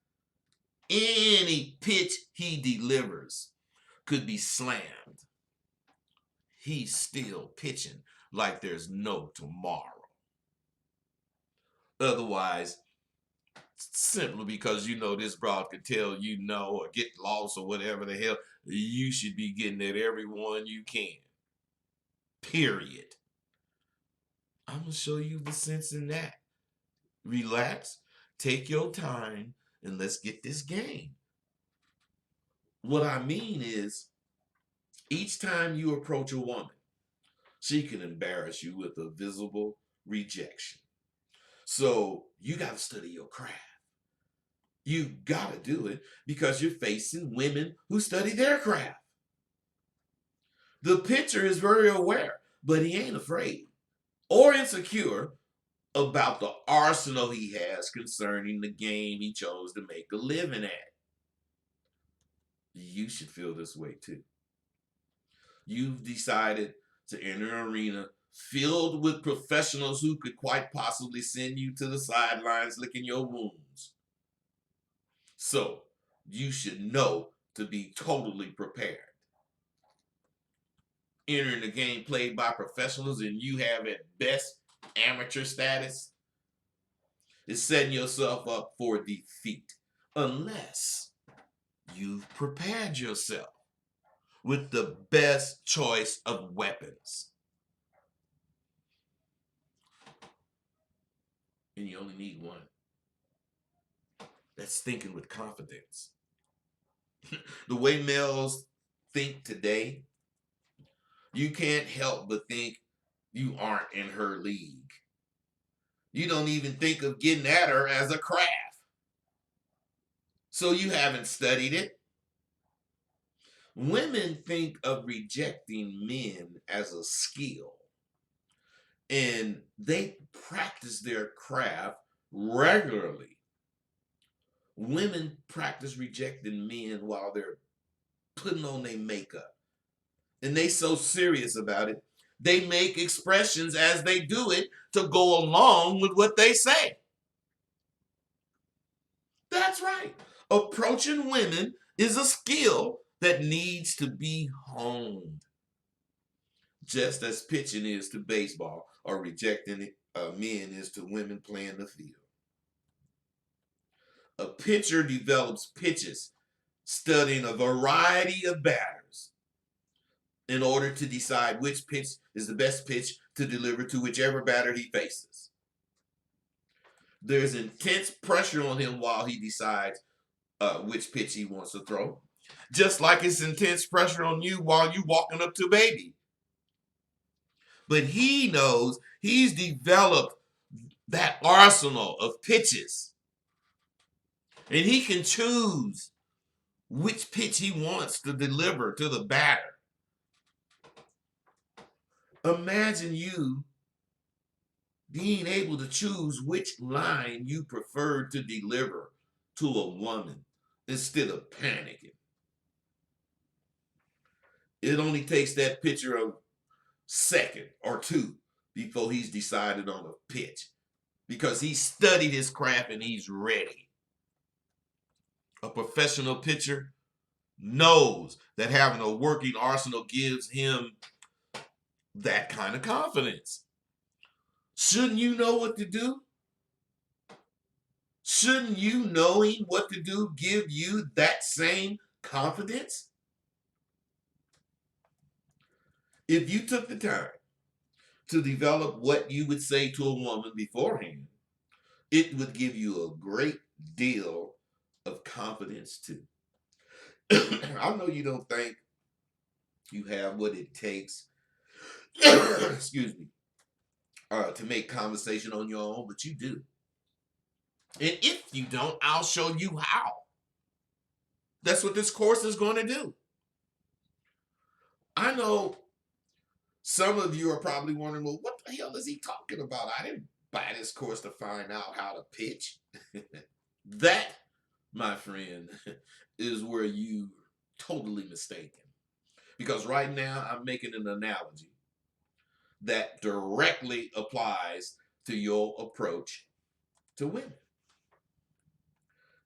any pitch he delivers could be slammed, he's still pitching like there's no tomorrow. Otherwise, simply because you know this broad could tell you no, or get lost, or whatever the hell, you should be getting at everyone you can. Period. I'm going to show you the sense in that. Relax, take your time, and let's get this game. What I mean is, each time you approach a woman, she can embarrass you with a visible rejection. So you got to study your craft. You got to do it, because you're facing women who study their craft. The pitcher is very aware, but he ain't afraid or insecure about the arsenal he has concerning the game he chose to make a living at. You should feel this way too. You've decided to enter an arena filled with professionals who could quite possibly send you to the sidelines licking your wounds. So you should know to be totally prepared. Entering the game played by professionals and you have at best amateur status is setting yourself up for defeat, unless you've prepared yourself with the best choice of weapons. And you only need one. That's thinking with confidence. The way males think today, you can't help but think you aren't in her league. You don't even think of getting at her as a craft. So you haven't studied it. Women think of rejecting men as a skill, and they practice their craft regularly. Women practice rejecting men while they're putting on their makeup, and they so serious about it, they make expressions as they do it to go along with what they say. That's right. Approaching women is a skill that needs to be honed, just as pitching is to baseball, or rejecting men is to women playing the field. A pitcher develops pitches, studying a variety of batters in order to decide which pitch is the best pitch to deliver to whichever batter he faces. There's intense pressure on him while he decides which pitch he wants to throw, just like it's intense pressure on you while you walking up to a baby. But he knows he's developed that arsenal of pitches, and he can choose which pitch he wants to deliver to the batter. Imagine you being able to choose which line you prefer to deliver to a woman instead of panicking. It only takes that picture of second or two before he's decided on a pitch because he studied his craft and he's ready. A professional pitcher knows that having a working arsenal gives him that kind of confidence. Shouldn't you know what to do? Shouldn't you knowing what to do give you that same confidence? If you took the time to develop what you would say to a woman beforehand, it would give you a great deal of confidence too. I know you don't think you have what it takes, excuse me, to make conversation on your own, but you do. And if you don't, I'll show you how. That's what this course is going to do. I know some of you are probably wondering, well, what the hell is he talking about? I didn't buy this course to find out how to pitch. That, my friend, is where you totally mistaken. Because right now I'm making an analogy that directly applies to your approach to women.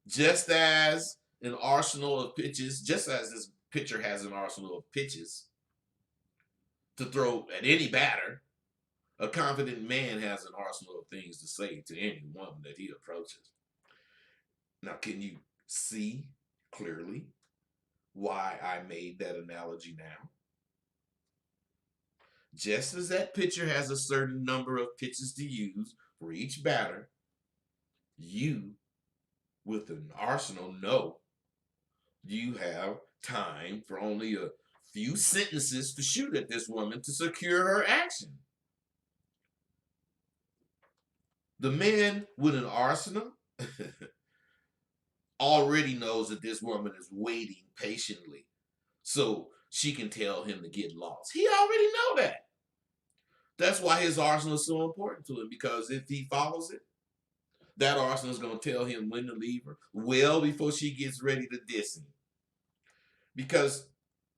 Just as an arsenal of pitches, just as this pitcher has an arsenal of pitches to throw at any batter, a confident man has an arsenal of things to say to any woman that he approaches. Now, can you see clearly why I made that analogy now? Just as that pitcher has a certain number of pitches to use for each batter, you, with an arsenal, know you have time for only a few sentences to shoot at this woman to secure her action. The man with an arsenal already knows that this woman is waiting patiently so she can tell him to get lost. He already know that. That's why his arsenal is so important to him, because if he follows it, that arsenal is going to tell him when to leave her well before she gets ready to diss him. Because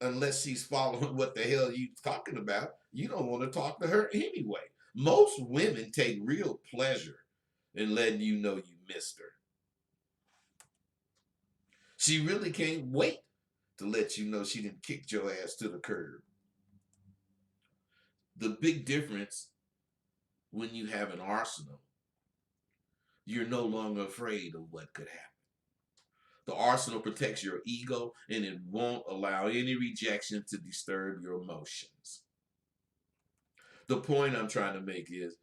unless she's following what the hell you talking about, you don't want to talk to her anyway. Most women take real pleasure in letting you know you missed her. She really can't wait to let you know she didn't kick your ass to the curb. The big difference when you have an arsenal, you're no longer afraid of what could happen. The arsenal protects your ego and it won't allow any rejection to disturb your emotions. The point I'm trying to make is,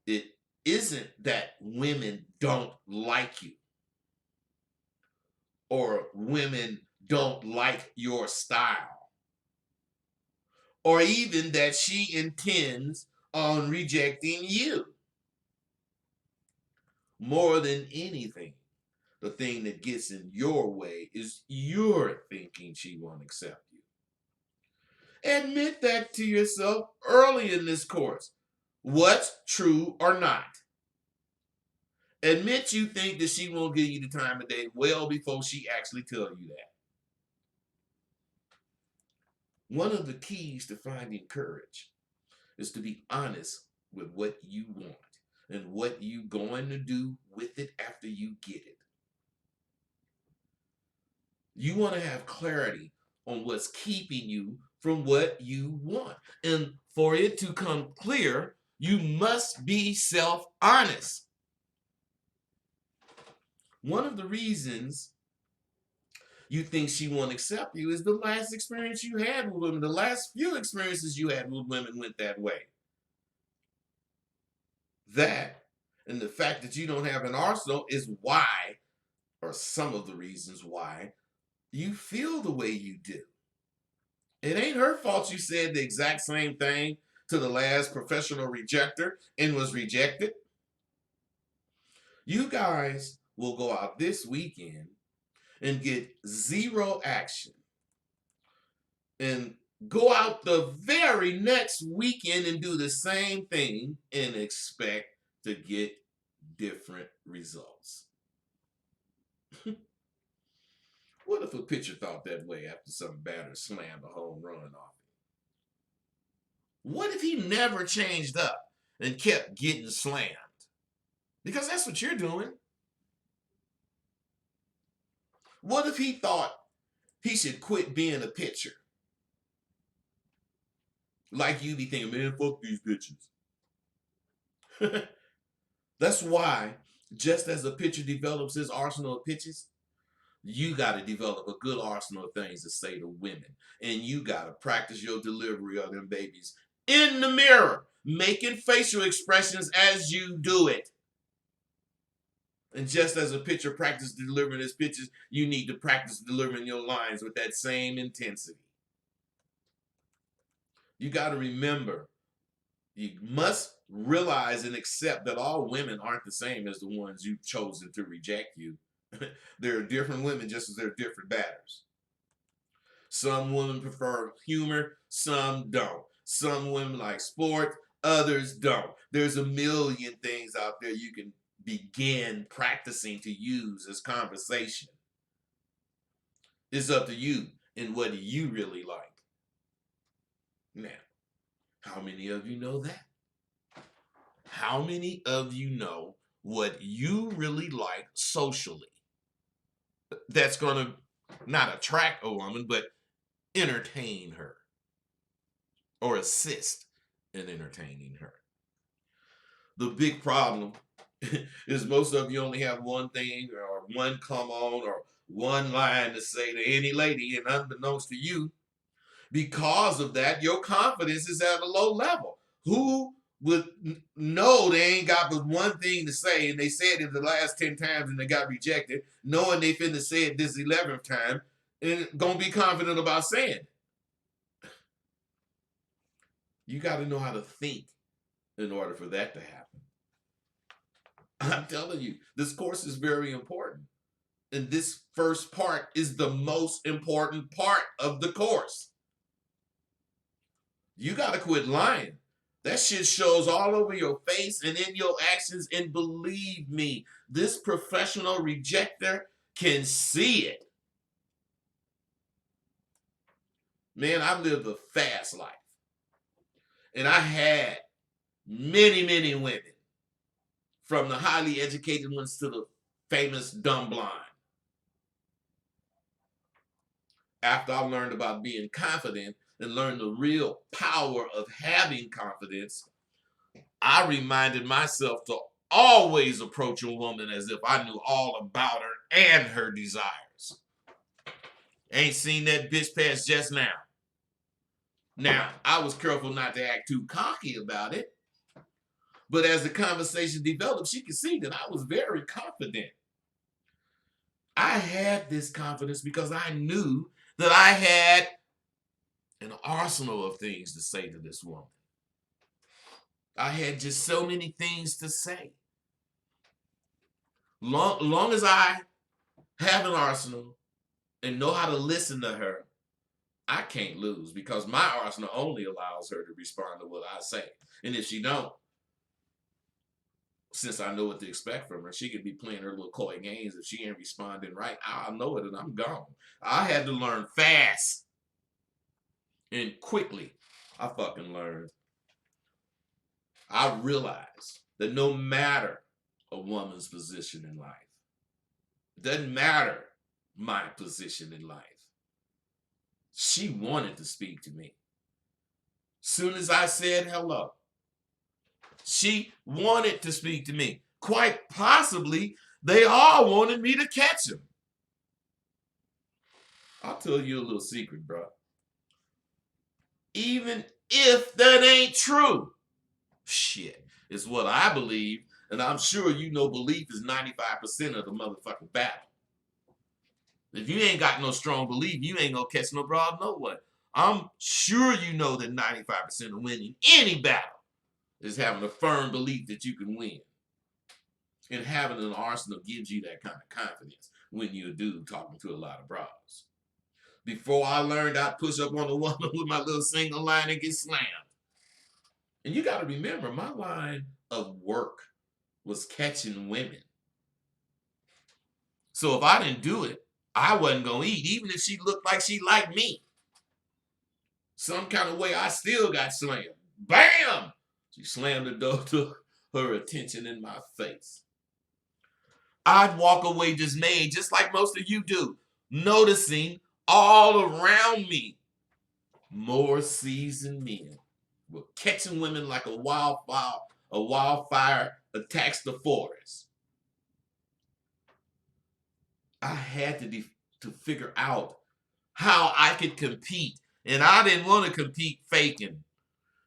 it isn't that women don't like you or women don't like your style, or even that she intends on rejecting you. More than anything, the thing that gets in your way is your thinking she won't accept you. Admit that to yourself early in this course. What's true or not? Admit you think that she won't give you the time of day well before she actually tells you that. One of the keys to finding courage is to be honest with what you want and what you going to do with it after you get it. You want to have clarity on what's keeping you from what you want. And for it to come clear, you must be self-honest. One of the reasons you think she won't accept you is the last experience you had with women. The last few experiences you had with women went that way. That and the fact that you don't have an arsenal is why, or some of the reasons why, you feel the way you do. It ain't her fault you said the exact same thing to the last professional rejecter and was rejected. You guys will go out this weekend and get zero action. And go out the very next weekend and do the same thing and expect to get different results. What if a pitcher thought that way after some batter slammed a home run off him? What if he never changed up and kept getting slammed? Because that's what you're doing. What if he thought he should quit being a pitcher? Like you be thinking, man, fuck these pitchers. That's why, just as a pitcher develops his arsenal of pitches, you got to develop a good arsenal of things to say to women. And you got to practice your delivery of them babies in the mirror, making facial expressions as you do it. And just as a pitcher practices delivering his pitches, you need to practice delivering your lines with that same intensity. You got to remember, you must realize and accept that all women aren't the same as the ones you've chosen to reject you. There are different women just as there are different batters. Some women prefer humor, some don't. Some women like sport, others don't. There's a million things out there you can begin practicing to use as conversation. It's up to you and what do you really like. Now, how many of you know that? How many of you know what you really like socially? That's going to not attract a woman, but entertain her or assist in entertaining her. The big problem is most of you only have one thing or one come on or one line to say to any lady, and unbeknownst to you, because of that, your confidence is at a low level. Who would know they ain't got but one thing to say, and they said it the last 10 times and they got rejected, knowing they finna say it this 11th time, and gonna be confident about saying it. You got to know how to think in order for that to happen. I'm telling you, this course is very important. And this first part is the most important part of the course. You got to quit lying. That shit shows all over your face and in your actions. And believe me, this professional rejecter can see it. Man, I lived a fast life. And I had many, many women, from the highly educated ones to the famous dumb blind. After I learned about being confident and learned the real power of having confidence, I reminded myself to always approach a woman as if I knew all about her and her desires. Ain't seen that bitch past just now. Now, I was careful not to act too cocky about it, but as the conversation developed, she could see that I was very confident. I had this confidence because I knew that I had an arsenal of things to say to this woman. I had just so many things to say. Long as I have an arsenal and know how to listen to her, I can't lose because my arsenal only allows her to respond to what I say. And if she don't, since I know what to expect from her, she could be playing her little coy games. If she ain't responding right, I'll know it and I'm gone. I had to learn fast and quickly. I fucking learned. I realized that no matter a woman's position in life, it doesn't matter my position in life, she wanted to speak to me. Soon as I said hello, she wanted to speak to me. Quite possibly, they all wanted me to catch them. I'll tell you a little secret, bro. Even if that ain't true, shit, it's what I believe, and I'm sure you know belief is 95% of the motherfucking battle. If you ain't got no strong belief, you ain't gonna catch no broad no way. I'm sure you know that 95% of winning any battle is having a firm belief that you can win. And having an arsenal gives you that kind of confidence when you're a dude talking to a lot of bras. Before I learned, I'd push up on the woman with my little single line and get slammed. And you got to remember, my line of work was catching women. So if I didn't do it, I wasn't going to eat, even if she looked like she liked me. Some kind of way, I still got slammed. Bam! She slammed the door to her attention in my face. I'd walk away dismayed, just like most of you do, noticing all around me more seasoned men were catching women like a wildfire attacks the forest. I had to figure out how I could compete, and I didn't want to compete faking.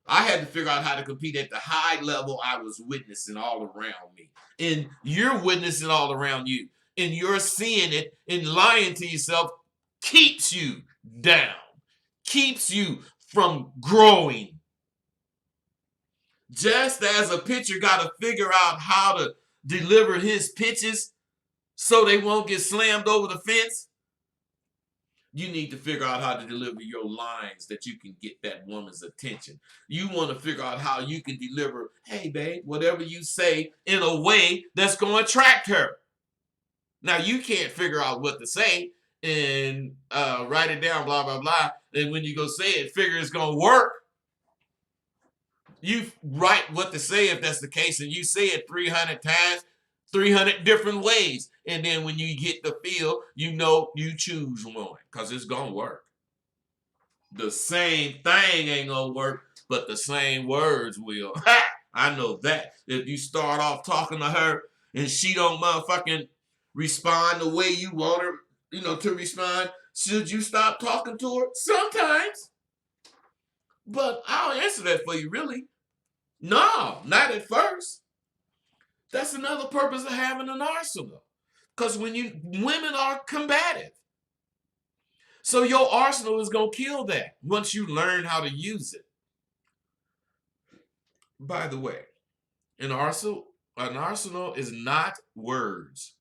I had to figure out how to compete at the high level I was witnessing all around me. And you're witnessing all around you. And you're seeing it, and lying to yourself keeps you down, keeps you from growing. Just as a pitcher got to figure out how to deliver his pitches so they won't get slammed over the fence, you need to figure out how to deliver your lines that you can get that woman's attention. You want to figure out how you can deliver, hey, babe, whatever you say in a way that's going to attract her. Now, you can't figure out what to say and write it down, blah, blah, blah. And when you go say it, figure it's going to work. You write what to say if that's the case, and you say it 300 times, 300 different ways. And then when you get the feel, you know you choose one because it's going to work. The same thing ain't going to work, but the same words will. I know that. If you start off talking to her and she don't motherfucking respond the way you want her, to respond, should you stop talking to her? Sometimes. But I'll answer that for you, really. No, not at first. That's another purpose of having an arsenal. Because women are combative. So your arsenal is going to kill that once you learn how to use it. By the way, an arsenal is not words.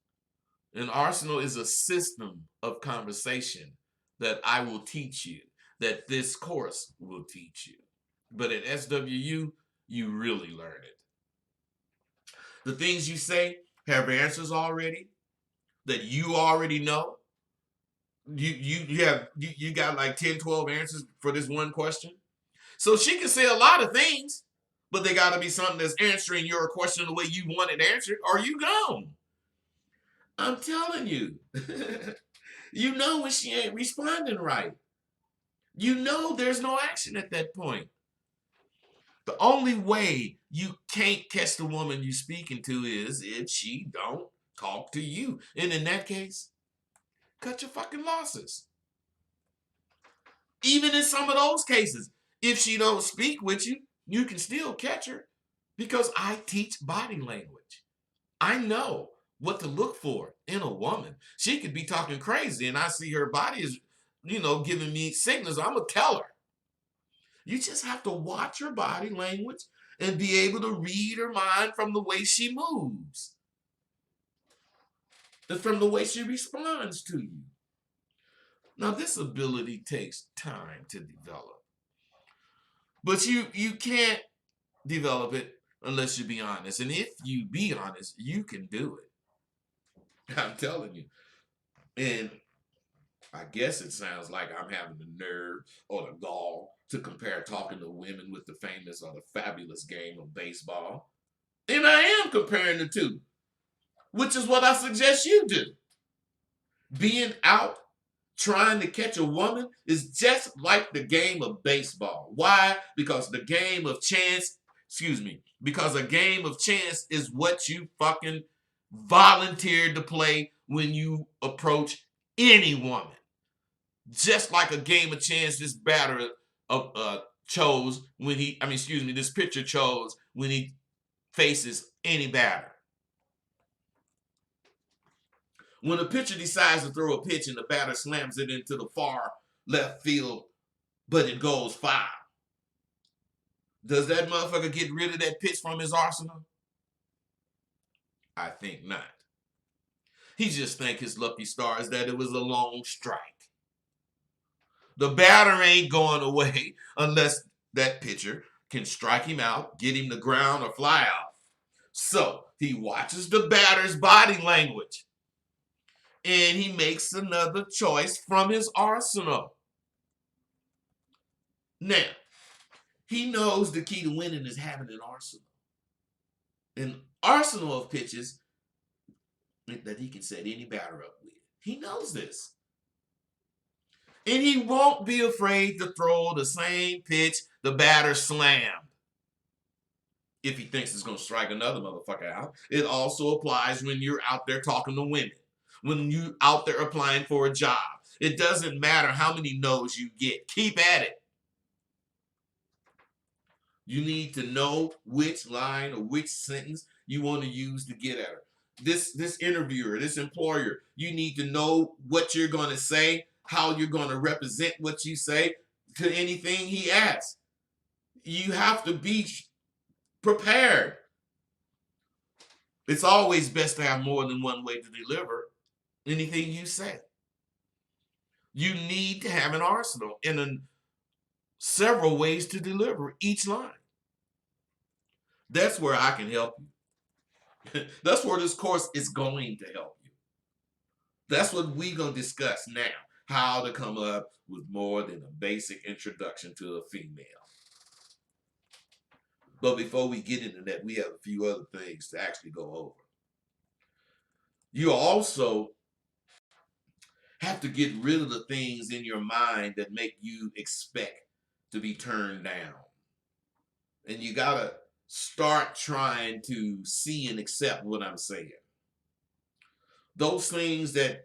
An arsenal is a system of conversation that I will teach you, that this course will teach you. But at SWU, you really learn it. The things you say have answers already that you already know. You got like 10, 12 answers for this one question. So she can say a lot of things, but they got to be something that's answering your question the way you want it answered, or you gone. I'm telling you. You know when she ain't responding right. You know there's no action at that point. The only way you can't catch the woman you speaking to is if she don't talk to you. And in that case, cut your fucking losses. Even in some of those cases, if she don't speak with you, you can still catch her because I teach body language. I know what to look for in a woman. She could be talking crazy and I see her body is, giving me signals. I'm going to tell her. You just have to watch her body language and be able to read her mind from the way she moves and from the way she responds to you. Now, this ability takes time to develop. But you can't develop it unless you be honest. And if you be honest, you can do it. I'm telling you. And I guess it sounds like I'm having the nerve or the gall to compare talking to women with the famous or the fabulous game of baseball. And I am comparing the two, which is what I suggest you do. Being out trying to catch a woman is just like the game of baseball. Why? Because a game of chance is what you fucking volunteered to play when you approach any woman. Just like a game of chance this batter chose when this pitcher chose when he faces any batter. When a pitcher decides to throw a pitch and the batter slams it into the far left field, but it goes foul, does that motherfucker get rid of that pitch from his arsenal? I think not. He just thanked his lucky stars that it was a long strike. The batter ain't going away unless that pitcher can strike him out, get him to ground, or fly out. So he watches the batter's body language and he makes another choice from his arsenal. Now, he knows the key to winning is having an arsenal. An arsenal of pitches that he can set any batter up with. He knows this. And he won't be afraid to throw the same pitch the batter slammed if he thinks it's going to strike another motherfucker out. It also applies when you're out there talking to women, when you out there applying for a job. It doesn't matter how many no's you get. Keep at it. You need to know which line or which sentence you want to use to get at her. This interviewer, this employer, you need to know what you're going to say, how you're going to represent what you say to anything he asks. You have to be prepared. It's always best to have more than one way to deliver anything you say. You need to have an arsenal and several ways to deliver each line. That's where I can help you. That's where this course is going to help you. That's what we're going to discuss now. How to come up with more than a basic introduction to a female. But before we get into that, we have a few other things to actually go over. You also have to get rid of the things in your mind that make you expect to be turned down. And you got to start trying to see and accept what I'm saying. Those things that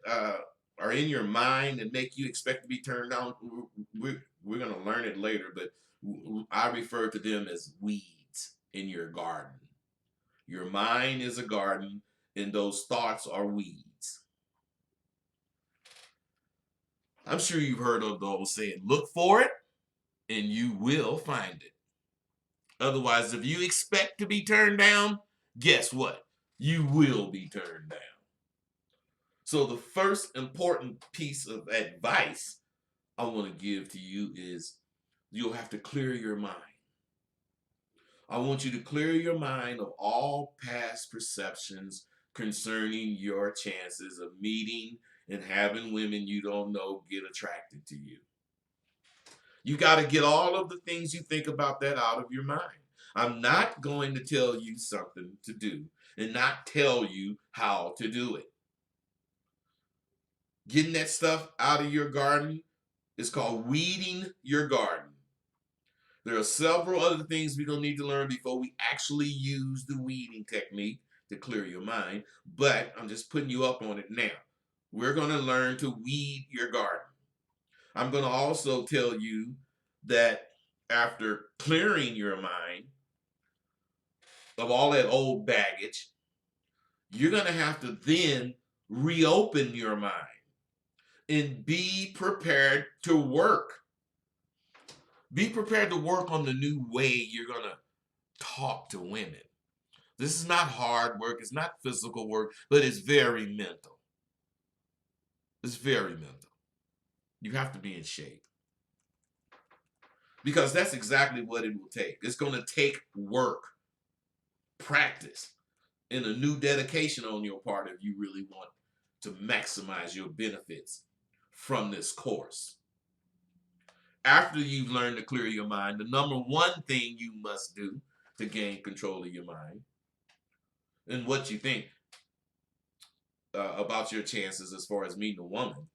are in your mind that make you expect to be turned down, we're going to learn it later, but I refer to them as weeds in your garden. Your mind is a garden, and those thoughts are weeds. I'm sure you've heard of those saying, look for it, and you will find it. Otherwise, if you expect to be turned down, guess what? You will be turned down. So the first important piece of advice I want to give to you is you'll have to clear your mind. I want you to clear your mind of all past perceptions concerning your chances of meeting and having women you don't know get attracted to you. You got to get all of the things you think about that out of your mind. I'm not going to tell you something to do and not tell you how to do it. Getting that stuff out of your garden is called weeding your garden. There are several other things we're going to need to learn before we actually use the weeding technique to clear your mind, but I'm just putting you up on it now. We're going to learn to weed your garden. I'm going to also tell you that after clearing your mind of all that old baggage, you're going to have to then reopen your mind and be prepared to work. Be prepared to work on the new way you're going to talk to women. This is not hard work. It's not physical work, but it's very mental. It's very mental. You have to be in shape. Because that's exactly what it will take. It's going to take work, practice, and a new dedication on your part if you really want to maximize your benefits from this course. After you've learned to clear your mind, the number one thing you must do to gain control of your mind and what you think about your chances as far as meeting a woman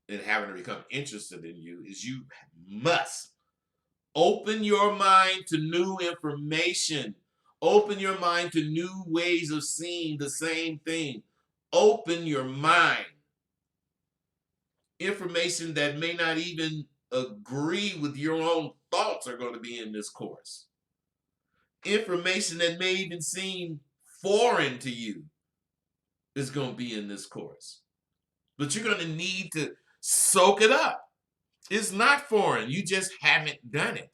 and having her become interested in you is you must open your mind to new information. Open your mind to new ways of seeing the same thing. Open your mind. Information that may not even agree with your own thoughts are going to be in this course. Information that may even seem foreign to you is going to be in this course. But you're going to need to soak it up. It's not foreign. You just haven't done it.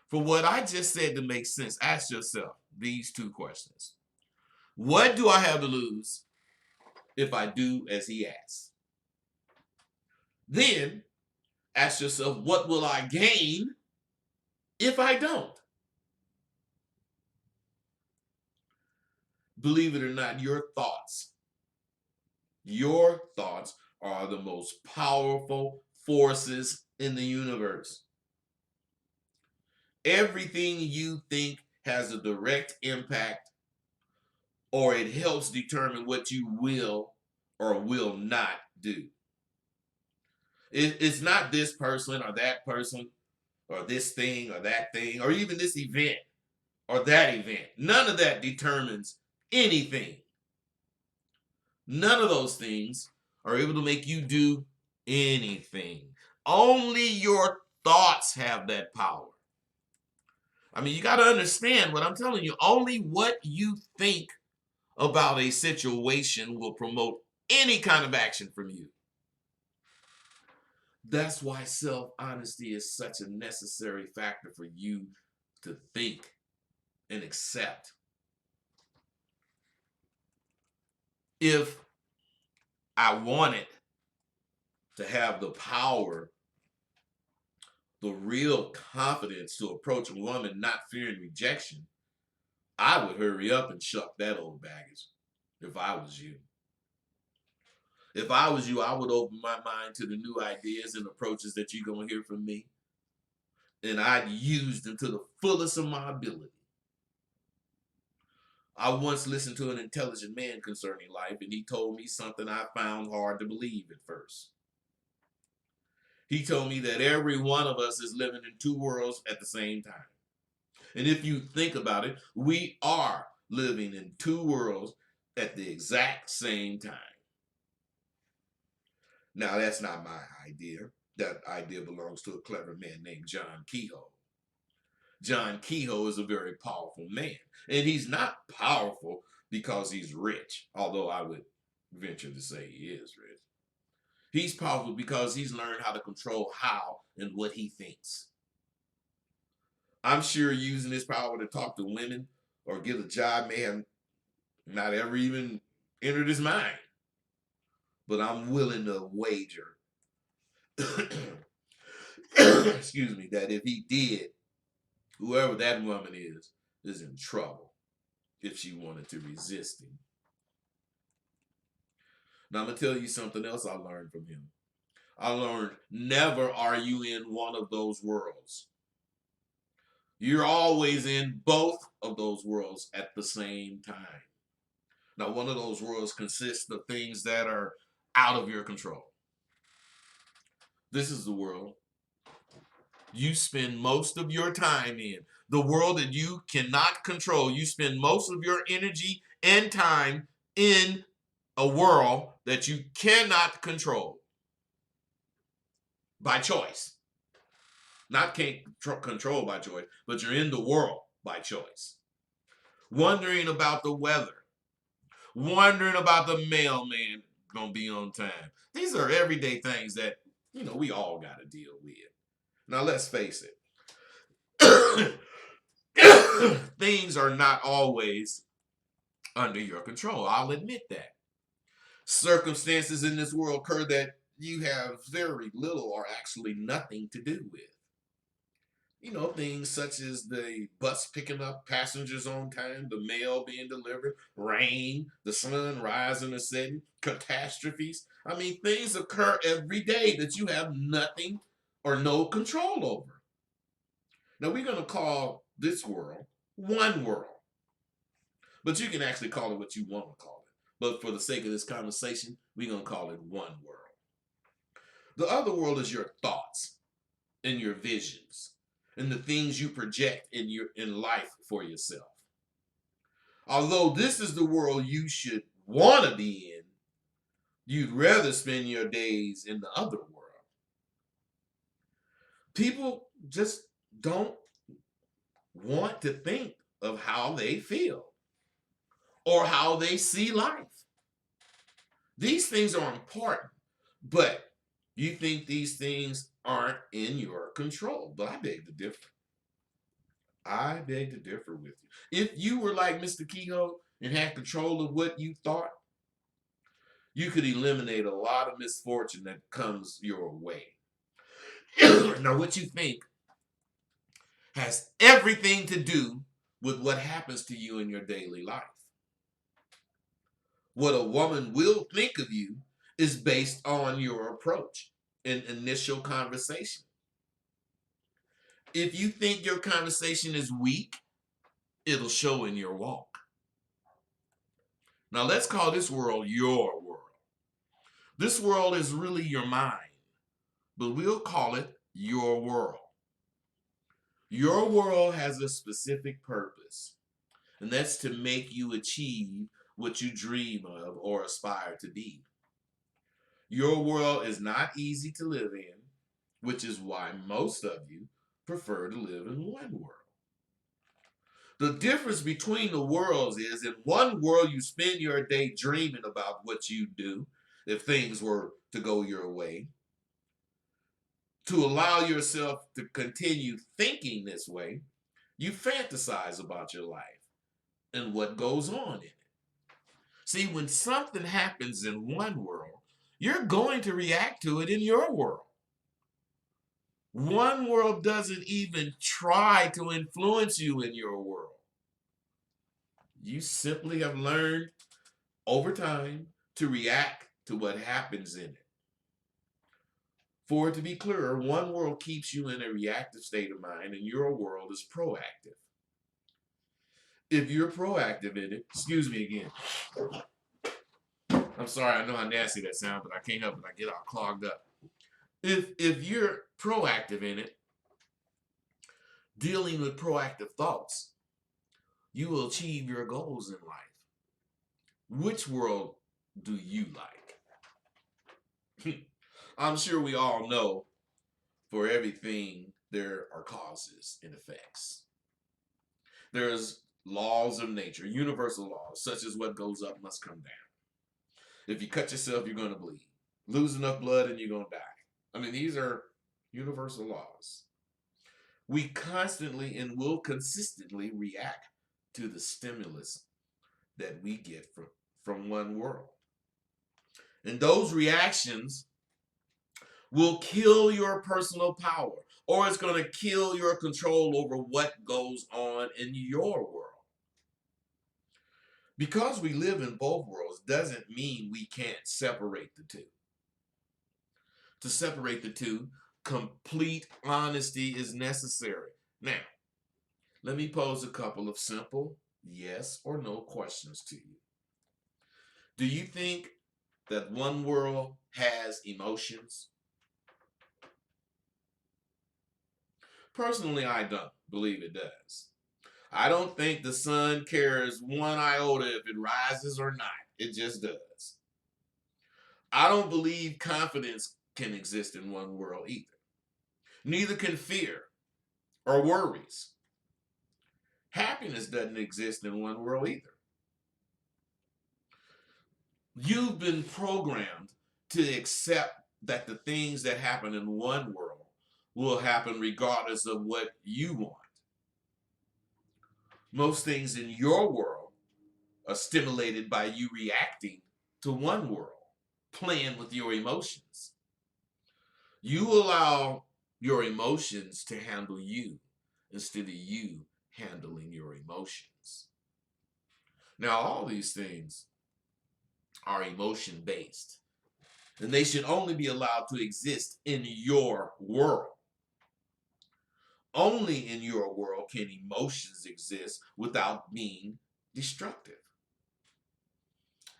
For what I just said to make sense, ask yourself these two questions. What do I have to lose if I do as he asks? Then ask yourself, what will I gain if I don't? Believe it or not, your thoughts are the most powerful forces in the universe. Everything you think has a direct impact, or it helps determine what you will or will not do. It's not this person or that person or this thing or that thing or even this event or that event. None of that determines anything. None of those things are able to make you do anything. Only your thoughts have that power. I mean, you got to understand what I'm telling you. Only what you think about a situation will promote any kind of action from you. That's why self-honesty is such a necessary factor for you to think and accept. If I wanted to have the power, the real confidence to approach a woman not fearing rejection, I would hurry up and shuck that old baggage if I was you. If I was you, I would open my mind to the new ideas and approaches that you're going to hear from me. And I'd use them to the fullest of my ability. I once listened to an intelligent man concerning life, and he told me something I found hard to believe at first. He told me that every one of us is living in two worlds at the same time. And if you think about it, we are living in two worlds at the exact same time. Now, that's not my idea. That idea belongs to a clever man named John Kehoe. John Kehoe is a very powerful man. And he's not powerful because he's rich, although I would venture to say he is rich. He's powerful because he's learned how to control how and what he thinks. I'm sure using his power to talk to women or get a job may have not ever even entered his mind. But I'm willing to wager, excuse me, that if he did, whoever that woman is in trouble if she wanted to resist him. Now I'm going to tell you something else I learned from him. I learned never are you in one of those worlds. You're always in both of those worlds at the same time. Now, one of those worlds consists of things that are out of your control. This is the world you spend most of your time in. The world that you cannot control. You spend most of your energy and time in a world that you cannot control by choice. Not can't control by choice, but you're in the world by choice. Wondering about the weather. Wondering about the mailman gonna be on time. These are everyday things that, we all got to deal with. Now, let's face it. Things are not always under your control. I'll admit that. Circumstances in this world occur that you have very little or actually nothing to do with. Things such as the bus picking up passengers on time, the mail being delivered, rain, the sun rising or setting, catastrophes. I mean, things occur every day that you have nothing or no control over. Now, we're going to call this world one world. But you can actually call it what you want to call it. But for the sake of this conversation, we're going to call it one world. The other world is your thoughts and your visions and the things you project in life for yourself. Although this is the world you should want to be in, you'd rather spend your days in the other world. People just don't want to think of how they feel or how they see life. These things are important, but you think these things aren't in your control. But I beg to differ. I beg to differ with you. If you were like Mr. Kehoe and had control of what you thought, you could eliminate a lot of misfortune that comes your way. Now, what you think has everything to do with what happens to you in your daily life. What a woman will think of you is based on your approach in initial conversation. If you think your conversation is weak, it'll show in your walk. Now, let's call this world your world. This world is really your mind, but we'll call it your world. Your world has a specific purpose, and that's to make you achieve what you dream of or aspire to be. Your world is not easy to live in, which is why most of you prefer to live in one world. The difference between the worlds is in one world you spend your day dreaming about what you do if things were to go your way. To allow yourself to continue thinking this way, you fantasize about your life and what goes on in it. See, when something happens in one world, you're going to react to it in your world. One world doesn't even try to influence you in your world. You simply have learned over time to react to what happens in it. For it to be clearer, one world keeps you in a reactive state of mind, and your world is proactive. If you're proactive in it, excuse me again. I'm sorry, I know how nasty that sounds, but I can't help it. I get all clogged up. If you're proactive in it, dealing with proactive thoughts, you will achieve your goals in life. Which world do you like? I'm sure we all know for everything there are causes and effects. There's laws of nature, universal laws, such as what goes up must come down. If you cut yourself, you're going to bleed. Lose enough blood and you're going to die. I mean, these are universal laws. We constantly and will consistently react to the stimulus that we get from one world. And those reactions will kill your personal power, or it's going to kill your control over what goes on in your world. Because we live in both worlds doesn't mean we can't separate the two. To separate the two, complete honesty is necessary. Now, let me pose a couple of simple yes or no questions to you. Do you think that one world has emotions? Personally, I don't believe it does. I don't think the sun cares one iota if it rises or not. It just does. I don't believe confidence can exist in one world either. Neither can fear or worries. Happiness doesn't exist in one world either. You've been programmed to accept that the things that happen in one world will happen regardless of what you want. Most things in your world are stimulated by you reacting to one world, playing with your emotions. You allow your emotions to handle you instead of you handling your emotions. Now, all these things are emotion based, and they should only be allowed to exist in your world. Only in your world can emotions exist without being destructive.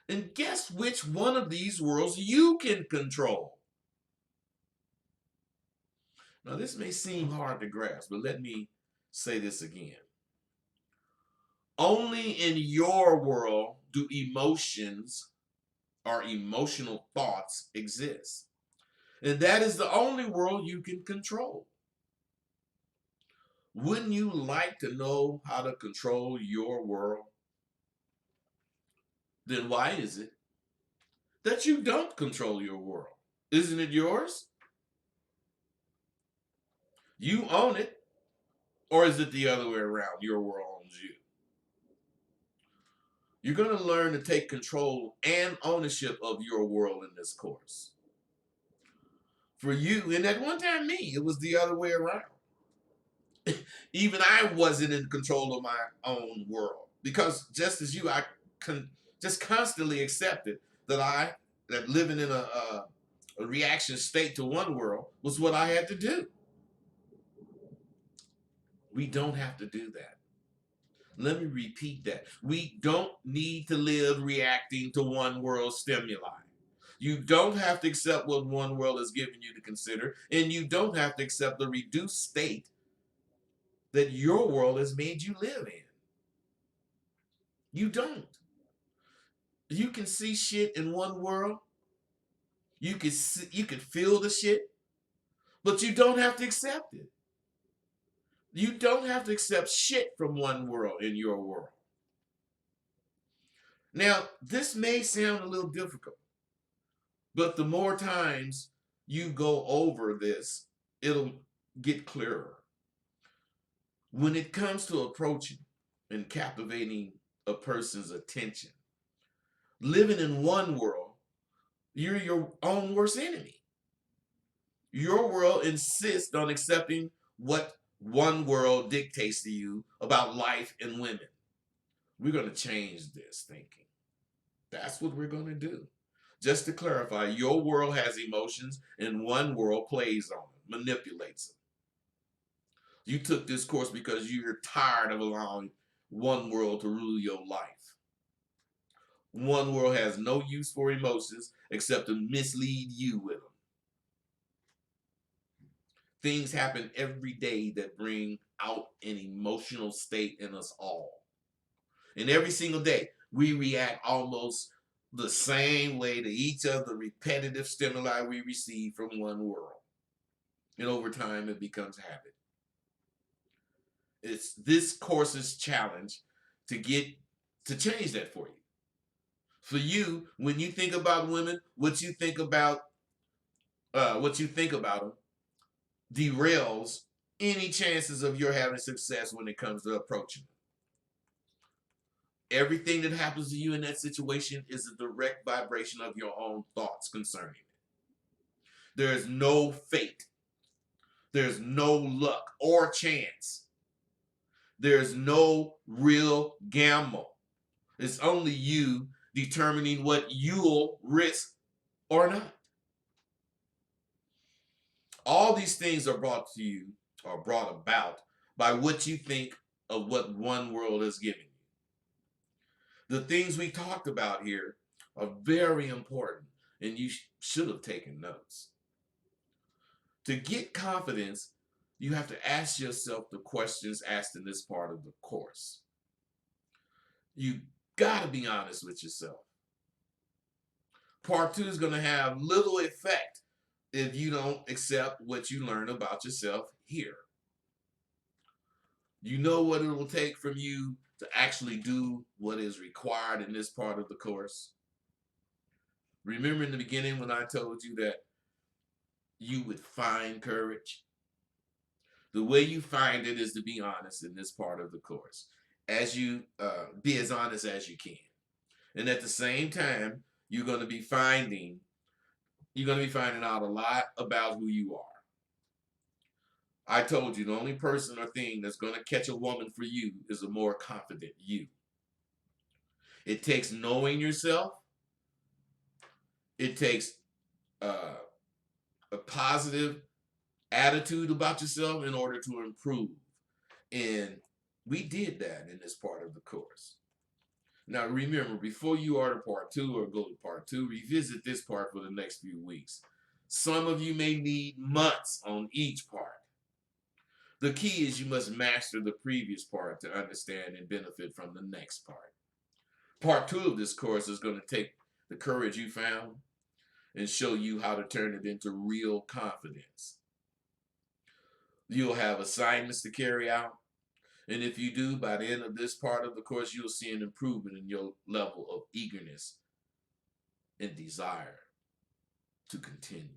And guess which one of these worlds you can control? Now, this may seem hard to grasp, but let me say this again. Only in your world do emotions or emotional thoughts exist. And that is the only world you can control. Wouldn't you like to know how to control your world? Then why is it that you don't control your world? Isn't it yours? You own it, or is it the other way around? Your world owns you. You're going to learn to take control and ownership of your world in this course. For you, and at one time me, it was the other way around. Even I wasn't in control of my own world because just as you, I just constantly accepted that living in a reaction state to one world was what I had to do. We don't have to do that. Let me repeat that. We don't need to live reacting to one world stimuli. You don't have to accept what one world is giving you to consider, and you don't have to accept the reduced state that your world has made you live in. You don't. You can see shit in one world. You can see, you can feel the shit, but you don't have to accept it. You don't have to accept shit from one world in your world. Now, this may sound a little difficult, but the more times you go over this, it'll get clearer. When it comes to approaching and captivating a person's attention, living in one world, you're your own worst enemy. Your world insists on accepting what one world dictates to you about life and women. We're going to change this thinking. That's what we're going to do. Just to clarify, your world has emotions and one world plays on them, manipulates them. You took this course because you're tired of allowing one world to rule your life. One world has no use for emotions except to mislead you with them. Things happen every day that bring out an emotional state in us all. And every single day, we react almost the same way to each of the repetitive stimuli we receive from one world. And over time, it becomes habit. It's this course's challenge to change that for you. For you, when you think about women, what you think about them derails any chances of your having success when it comes to approaching them. Everything that happens to you in that situation is a direct vibration of your own thoughts concerning it. There's no fate. There's no luck or chance. There's no real gamble. It's only you determining what you'll risk or not. All these things are brought to you or brought about by what you think of what one world is giving you. The things we talked about here are very important, and you should have taken notes. To get confidence, you have to ask yourself the questions asked in this part of the course. You got to be honest with yourself. Part 2 is going to have little effect if you don't accept what you learn about yourself here. You know what it will take from you to actually do what is required in this part of the course. Remember in the beginning when I told you that you would find courage? The way you find it is to be honest in this part of the course. As you be as honest as you can. And at the same time, you're going to be finding out a lot about who you are. I told you the only person or thing that's going to catch a woman for you is a more confident you. It takes knowing yourself. It takes a positive attitude about yourself in order to improve. And we did that in this part of the course. Now remember, before you order part 2 or go to part 2, revisit this part for the next few weeks. Some of you may need months on each part. The key is you must master the previous part to understand and benefit from the next part. Part 2 of this course is going to take the courage you found and show you how to turn it into real confidence. You'll have assignments to carry out. And if you do, by the end of this part of the course, you'll see an improvement in your level of eagerness and desire to continue.